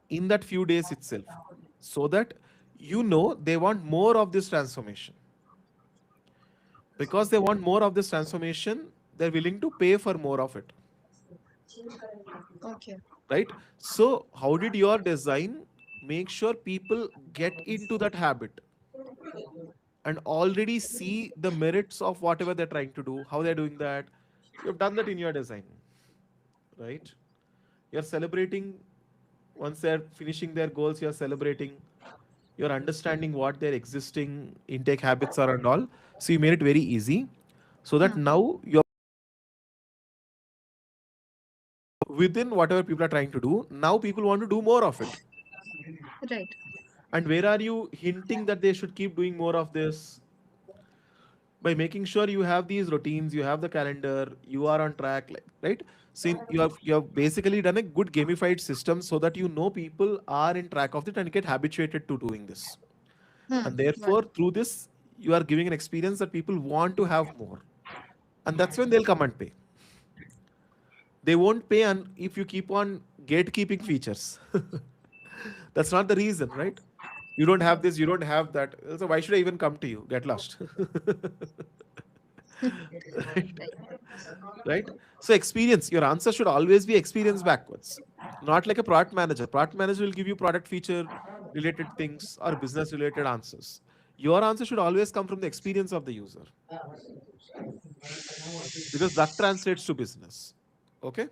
in that few days itself, so that you know they want more of this transformation? Because they want more of this transformation, they're willing to pay for more of it, Okay. right? So how did your design make sure people get into that habit and already see the merits of whatever they're trying to do, how they're doing that? You've done that in your design, right? You're celebrating once they're finishing their goals, you're celebrating, you're understanding what their existing intake habits are and all. So you made it very easy so that Hmm. now you're within whatever people are trying to do. Now people want to do more of it. Right. And where are you hinting that they should keep doing more of this? By making sure you have these routines, you have the calendar, you are on track, like, right? So you have basically done a good gamified system so that you know people are in track of it and get habituated to doing this. Hmm. And Got therefore, it. through this, you are giving an experience that people want to have more. And that's when they'll come and pay. They won't pay and if you keep on gatekeeping features. That's not the reason, right? You don't have this, you don't have that. So why should I even come to you? Get lost. Right? Right? So experience, your answer should always be experience backwards. Not like a product manager. Product manager will give you product feature related things or business related answers. Your answer should always come from the experience of the user because that translates to business. Okay?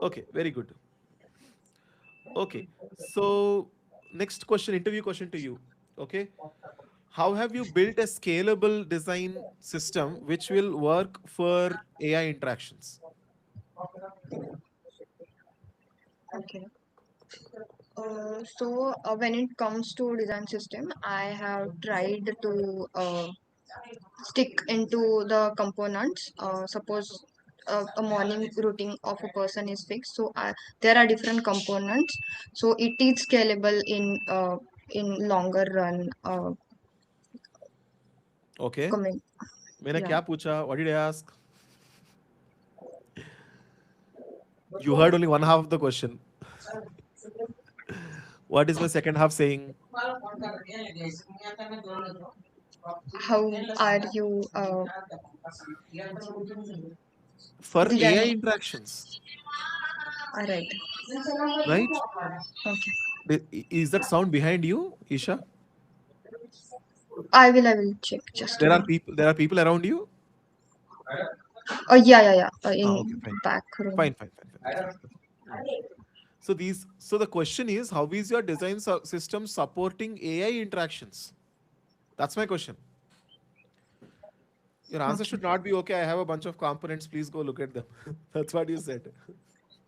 Okay, very good. Okay. So next question, interview question to you. Okay. How have you built a scalable design system which will work for AI interactions? Okay. When it comes to design system, I have tried to stick into the components. Suppose a morning routine of a person is fixed, there are different components. So it is scalable in longer run. Okay. Coming, मैंने yeah. क्या पूछा? What did I ask? You heard only one half of the question. What is my second half saying? How are you For AI designing? interactions, All right. right? Okay. Is that sound behind you, Isha? I will check just a There are minute. people. There are people around you. Oh yeah, yeah, yeah. Ah, In okay, fine, back room. fine, fine, fine, fine. Okay. Okay. So these. So the question is, how is your design system supporting AI interactions? That's my question. Your answer Okay. should not be okay. I have a bunch of components. Please go look at them. That's what you said.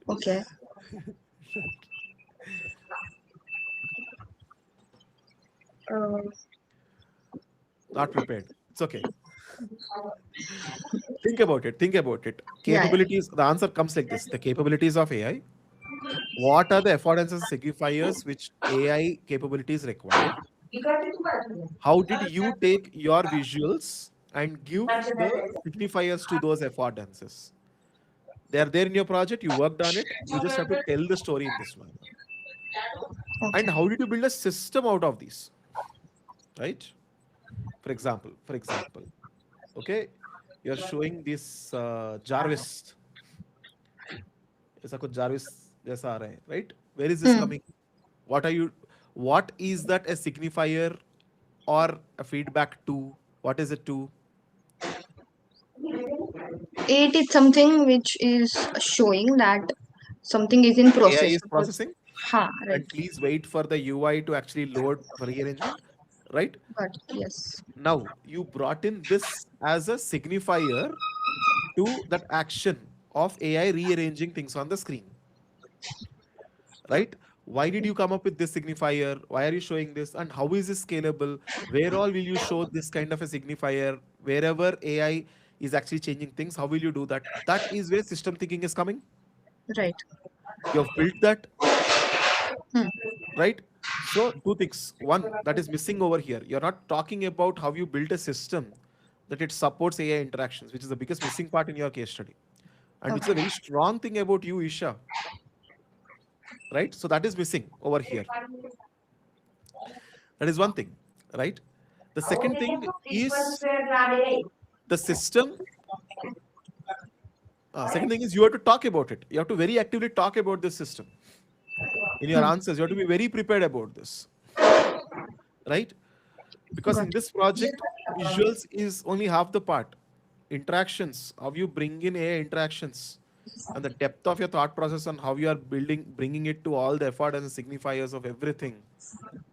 Okay. Uh, Not prepared. It's okay. Think about it. Think about it. yeah, yeah. Capabilities. The answer comes like this: the capabilities of AI. What are the affordances and signifiers which AI capabilities require? How did you take your visuals and give the signifiers to those affordances? They are there in your project. You worked on it. You just have to tell the story in this manner. And Okay. how did you build a system out of these? Right? For example, okay, you're showing this Jarvis. ऐसा कुछ Jarvis जैसा आ रहा है, right? Where is this Hmm. coming? What are you? What is that a signifier or a feedback to? What is it to? It is something which is showing that something is in AI process. is processing, Ha, right. and please wait for the UI to actually load for rearrangement, right? But yes. Now you brought in this as a signifier to that action of AI rearranging things on the screen, right? Why did you come up with this signifier? Why are you showing this? And how is this scalable? Where all will you show this kind of a signifier? Wherever AI is actually changing things, how will you do that? That is where system thinking is coming. Right. You have built that, Hmm. right? So, two things. One, that is missing over here. You're not talking about how you built a system that it supports AI interactions, which is the biggest missing part in your case study. And which is a Okay. very strong thing about you, Isha, right? So that is missing over here. That is one thing, right? The second thing is the system. Second thing is you have to talk about it. You have to very actively talk about this system in your Hmm. answers. You have to be very prepared about this, right? Because Got in it. this project, visuals is only half the part. Interactions, how you bring in AI interactions, and the depth of your thought process on how you are bringing it to all the effort and the signifiers of everything.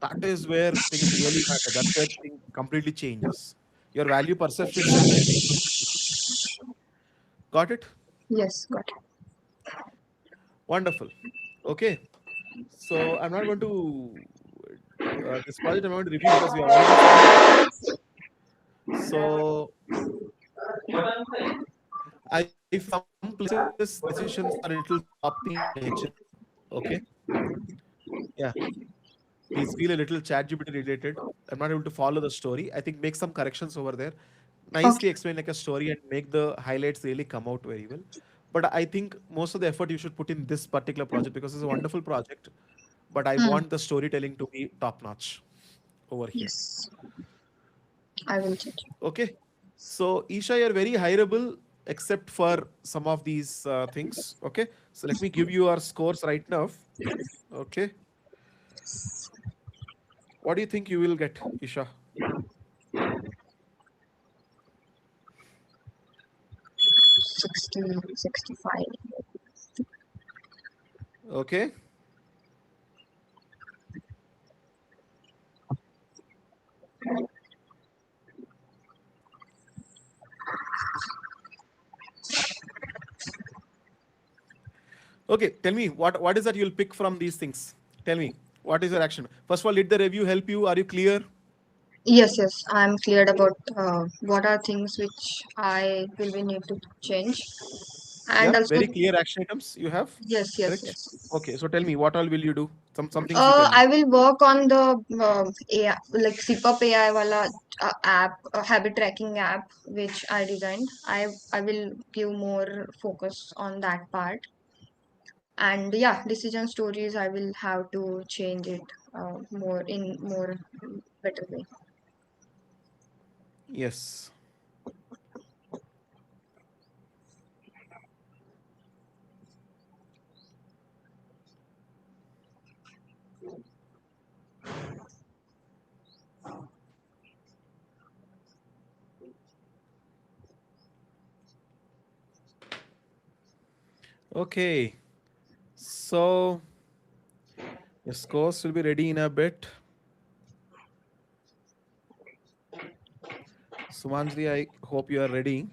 That is where things really matter. That's where thing completely changes. Your value perception shifts. Got it? Yes, got it. Wonderful. Okay. So I'm not going to this project I'm going to review because we have already submitted. So I feel some places the decisions are a little sloppy in nature. Okay. Yeah. These feel a little chat GPT related. I'm not able to follow the story. I think make some corrections over there. Okay. Nicely explain like a story and make the highlights really come out very well. But I think most of the effort you should put in this particular project because it's a wonderful project. But I Hmm. want the storytelling to be top notch over here. Yes, I will check. Okay. So, Isha, you're very hireable except for some of these things. Okay. So, let me give you our scores right now. Okay. What do you think you will get, Isha? 60, 65. Okay. Okay, tell me what is that you'll pick from these things? Tell me what is your action. First of all, did the review help you? Are you clear? Yes, yes, I'm cleared about what are things which I will be need to change, and Yeah, also very clear action items you have. yes, yes, Correct. yes. Okay, so tell me what all will you do? Some things you tell me. I will work on the AI, like SipUp AI wala app, habit tracking app, which I designed. I will give more focus on that part. And yeah, decision stories, I will have to change it more in more better way. Yes. Okay. So your scores will be ready in a bit. Sumanjali, I hope you are ready.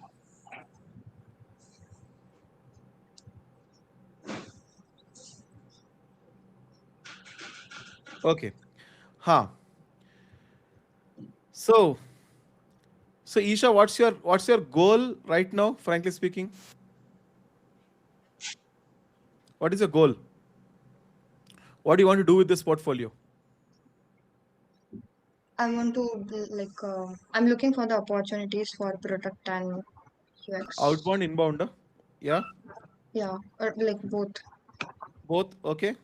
Okay. Huh. So so Isha, what's your goal right now, frankly speaking? What is your goal? What do you want to do with this portfolio? I want to like I'm looking for the opportunities for product and UX. Outbound, inbound? Yeah, Yeah, or like both. both. Okay.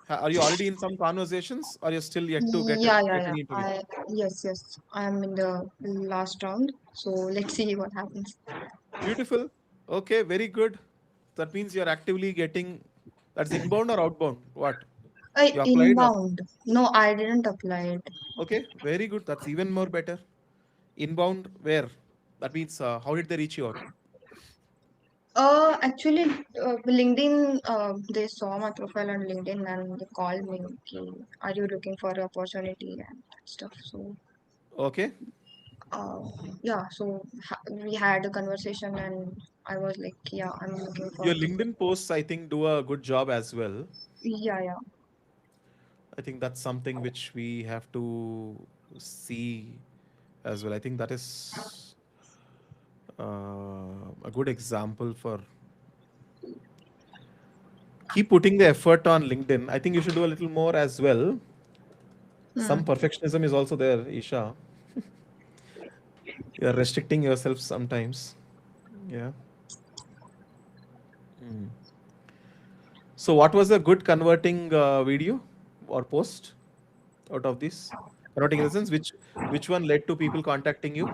Are you already in some conversations, or you're still yet to Yeah, yeah, get yeah. any interview? Yes, yes. I am in the last round, so let's see what happens. Beautiful. Okay, very good. That means you're actively getting. That's inbound or outbound? What? You applied or? Inbound. No, I didn't apply it. Okay, very good. That's even more better. Inbound, where? That means how did they reach you out? Actually, LinkedIn, they saw my profile on LinkedIn and they called me. Okay, are you looking for an opportunity and stuff? So, Okay. uh, yeah, so we had a conversation and I was like, yeah, I'm looking for. Your LinkedIn posts, I think, do a good job as well. Yeah, yeah. I think that's something which we have to see as well. I think that is a good example for keep putting the effort on LinkedIn. I think you should do a little more as well. Hmm. Some perfectionism is also there, Isha. You're restricting yourself sometimes. Yeah. Mm. So, what was a good converting video or post out of this? Converting in the sense, which one led to people contacting you?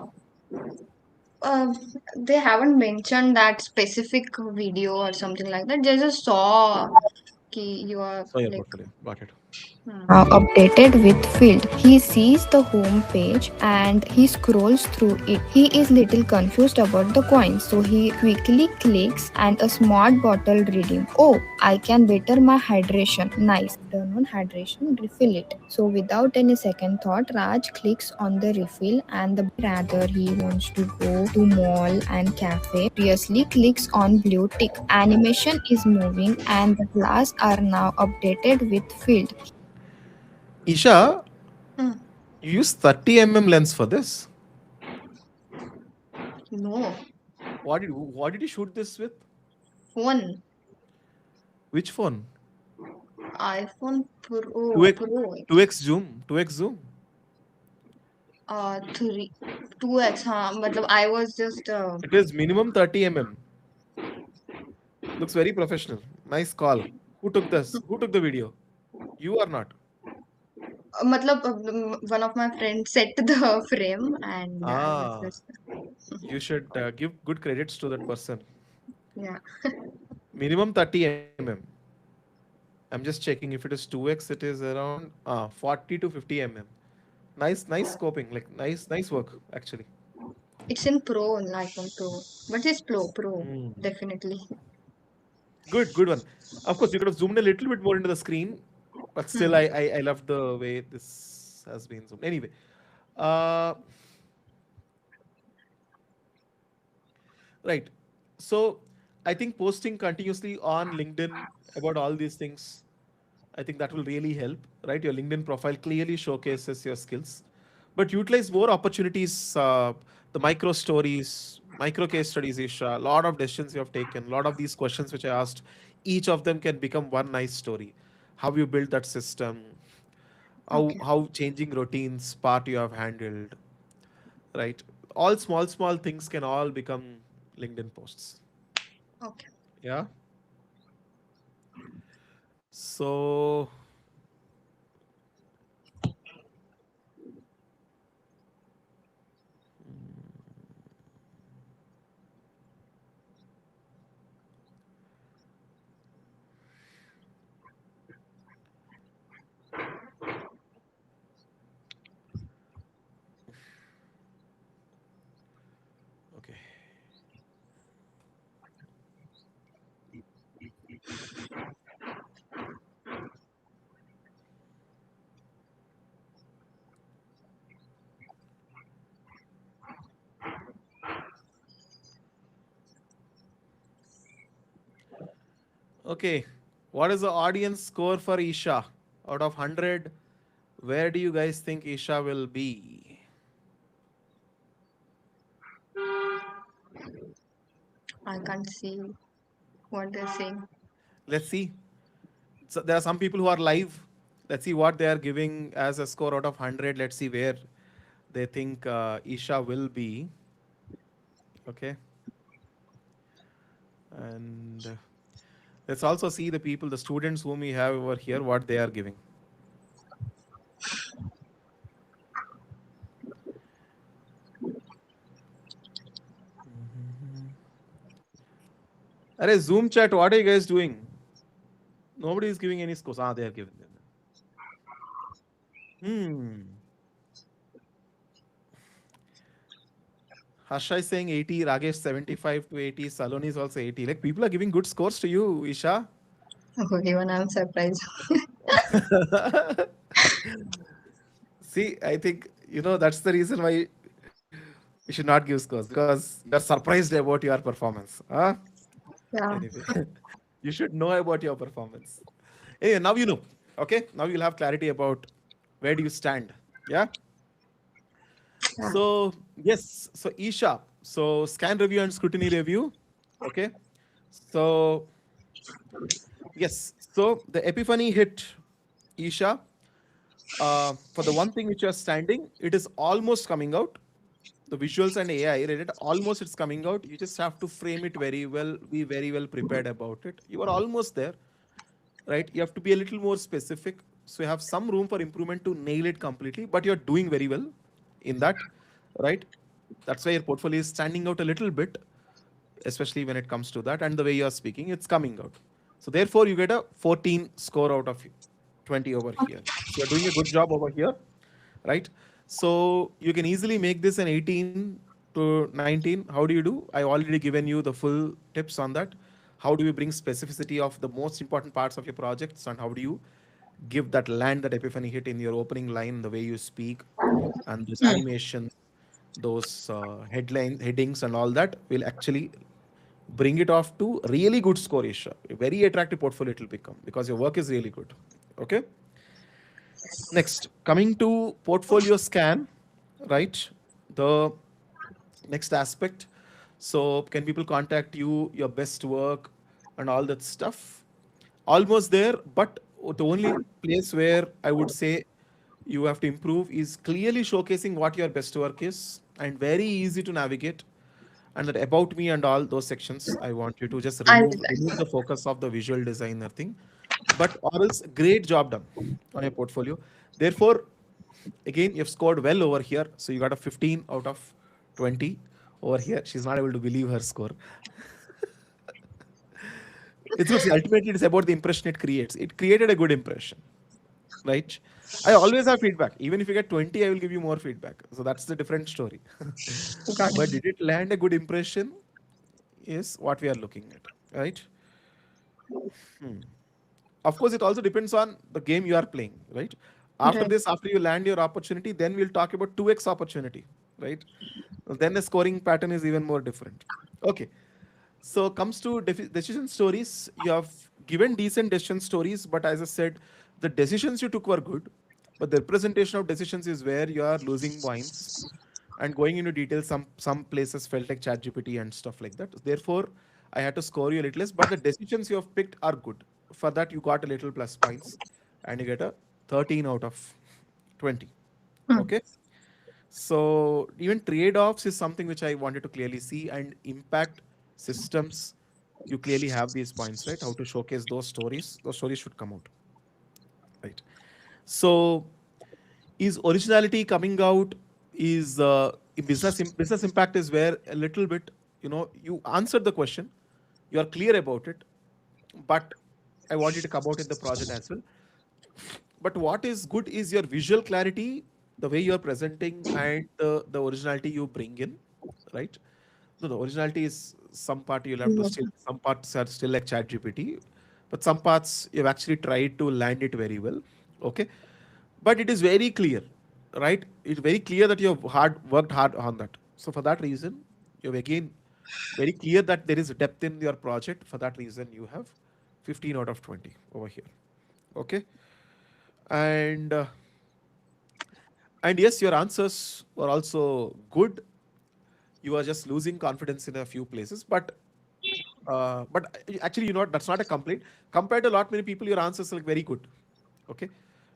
Uh, they haven't mentioned that specific video or something like that. They just saw ki you are So, your like. portfolio. Got it. Now updated with field. He sees the home page and he scrolls through it. He is little confused about the coins, so he quickly clicks and a smart bottle reading. Oh, I can better my hydration. Nice. Turn on hydration, refill it. So without any second thought, Raj clicks on the refill and the rather he wants to go to mall and cafe. Seriously clicks on blue tick. Animation is moving and the glass are now updated with field. Isha, Hmm. you use 30 lens for this. No, What did you shoot this with? phone, Which phone? iPhone Pro, 2x Pro, 2x zoom, 2x zoom. three, 2x, हाँ, मतलब I was just, It is minimum 30 mm. Looks very professional. Nice call. Who took this? Who took the video? You or not? मतलब one of my friends set the frame and I was Ah, just, you should give good credits to that person. yeah, Minimum 30 mm. I'm just checking. If it is 2x, it is around 40 to 50 mm. Nice scoping. Like nice work actually. it's in Pro, in iPhone Pro, but it's Pro, Mm. definitely. Good one. Of course, you could have zoomed a little bit more into the screen, but still, Hmm. I love the way this has been zoomed. Anyway, uh, right. So I think posting continuously on LinkedIn about all these things, I think that will really help, right? Your LinkedIn profile clearly showcases your skills, but utilize more opportunities, the micro stories, micro case studies, Isha. A lot of decisions you have taken, a lot of these questions which I asked, each of them can become one nice story. How you built that system, Okay. how changing routines part you have handled, right? All small things can all become LinkedIn posts. Okay. Yeah. So okay. Okay. What is the audience score for Isha? Out of 100, where do you guys think Isha will be? I can't see what they're saying. Let's see. So there are some people who are live. Let's see what they are giving as a score out of 100. Let's see where they think Isha will be. Okay. And let's also see the people, the students whom we have over here, what they are giving. Arey, Zoom chat, what are you guys doing? Nobody is giving any scores. Ah, they are giving them. Hmm. Harsha is saying 80, Ragesh 75 to 80, Saloni is also 80. Like people are giving good scores to you, Isha. Oh, even I'm surprised. See, I think, that's the reason why you should not give scores because you are surprised about your performance. Huh? Yeah. Anyway, you should know about your performance. Anyway, now you know. Okay, now you'll have clarity about where do you stand. Yeah. Yeah. So yes, so Isha, so scan review and scrutiny review. Okay. So yes, so the Epiphany hit, Isha. For the one thing which you are standing, it is almost coming out. The visuals and AI related, almost it's coming out. You just have to frame it very well, be very well prepared about it. You are almost there, right? You have to be a little more specific. So you have some room for improvement to nail it completely, but you're doing very well in that, right? That's why your portfolio is standing out a little bit, especially when it comes to that. And the way you're speaking, it's coming out. So therefore, you get a 14 score out of 20 over here. So you're doing a good job over here, right? So you can easily make this an 18 to 19. How do you do? I already given you the full tips on that. How do you bring specificity of the most important parts of your projects, and how do you give that land that Epiphany hit in your opening line, the way you speak, and those Hmm. animations, those headings, and all that will actually bring it off to really good score, Isha. A very attractive portfolio it will become because your work is really good. Okay. Next, coming to portfolio scan, right? The next aspect. So, can people contact you, your best work, and all that stuff? Almost there, but the only place where I would say you have to improve is clearly showcasing what your best work is and very easy to navigate. And that about me and all those sections, I want you to just I remove the focus of the visual designer thing. But or else, great job done on your portfolio. Therefore, again, you've scored well over here. So you got a 15 out of 20 over here. She's not able to believe her score. It's good. See, ultimately, it's about the impression it creates. It created a good impression, right? I always have feedback. Even if you get 20, I will give you more feedback. So that's the different story. got But it. did it land a good impression? Is what we are looking at, right? Of course, it also depends on the game you are playing, right? After Right. this, after you land your opportunity, then we'll talk about 2x opportunity, right? Then the scoring pattern is even more different. Okay. So comes to decision stories. You have given decent decision stories, but as I said, the decisions you took were good, but the representation of decisions is where you are losing points. And going into detail, some places felt like ChatGPT and stuff like that. Therefore, I had to score you a little less. But the decisions you have picked are good. For that, you got a little plus points, and you get a 13 out of 20. Hmm. Okay. So even trade-offs is something which I wanted to clearly see, and impact systems. You clearly have these points, right? How to showcase those stories. Those stories should come out, right? So is originality coming out? Is business impact is where a little bit, you answered the question, you are clear about it, but I want you to come out in the project as well. But what is good is your visual clarity, the way you are presenting, and the originality you bring in, right? No, the originality is some part you'll have to Yes. still, some parts are still like chat GPT, but some parts you've actually tried to land it very well. Okay. But it is very clear, right? It's very clear that you have worked hard on that. So for that reason, you've again very clear that there is depth in your project. For that reason, you have 15 out of 20 over here. Okay. And and yes, your answers were also good. You are just losing confidence in a few places, but actually, that's not a complaint. Compared to a lot many people, your answers are like very good. Okay,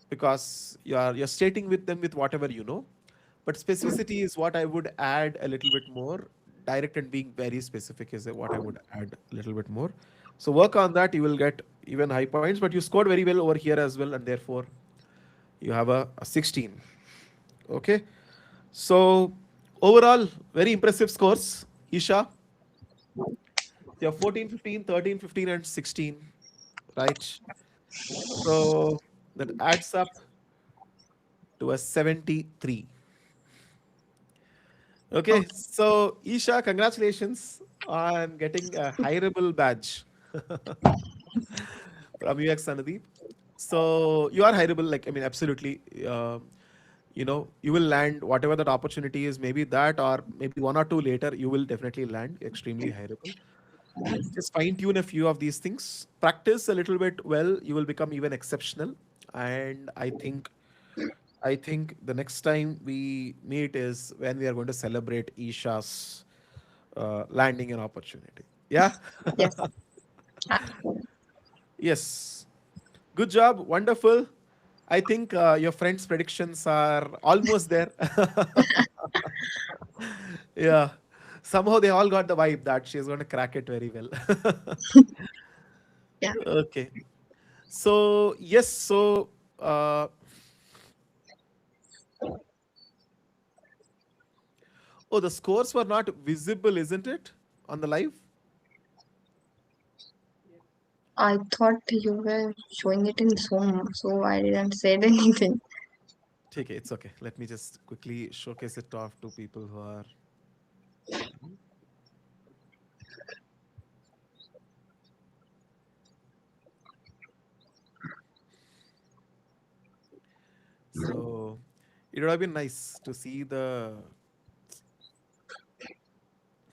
because you're stating with them with whatever you know, but specificity is what I would add a little bit more. Direct and being very specific is what I would add a little bit more. So work on that. You will get even high points, but you scored very well over here as well, and therefore you have a 16. Okay. So overall, very impressive scores. Isha, you have 14, 15, 13, 15, and 16, right? So that adds up to a 73. Okay. Okay. So Isha, congratulations on getting a hireable badge from UX Anudeep. So you are hireable, like, I mean, absolutely. You will land whatever that opportunity is, maybe that, or maybe one or two later, you will definitely land extremely hireable. Just fine tune a few of these things, practice a little bit well, you will become even exceptional. And I think the next time we meet is when we are going to celebrate Isha's landing an opportunity. Yeah. Yes. Uh, Yes. Good job. Wonderful. I think your friend's predictions are almost there. Yeah. Somehow they all got the vibe that she's going to crack it very well. yeah. Okay. So, yes. So, uh, oh, the scores were not visible, isn't it? On the live? I thought you were showing it in Zoom, so I didn't say anything. Okay, it's okay. Let me just quickly showcase it off to people who are. So, it would have been nice to see the.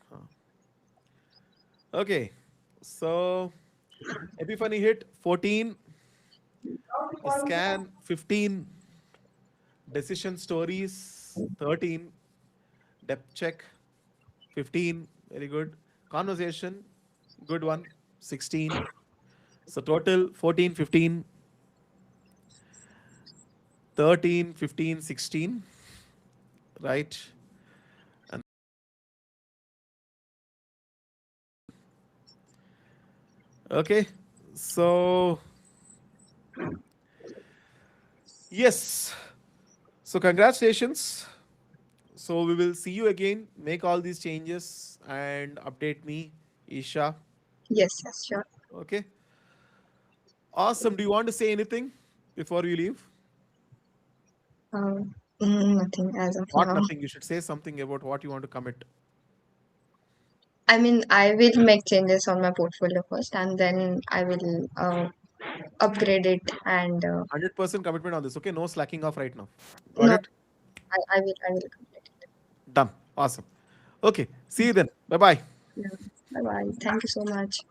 Huh. Okay. So, Epiphany hit 14, the scan 15, decision stories 13, depth check 15, very good. Conversation, good one, 16. So total 14, 15, 13, 15, 16, right? And okay, so yes, so congratulations. So we will see you again. Make all these changes and update me, Isha. Yes, yes, sure. Okay, awesome. Do you want to say anything before you leave? Nothing as of What now. nothing? You should say something about what you want to commit. I mean, I will make changes on my portfolio first, and then I will upgrade it. And 100% commitment on this. Okay, no slacking off right now. Got no, it? I will complete Done. Awesome. Okay, see you then. Bye bye. it. Yeah. Bye bye. Thank you so much.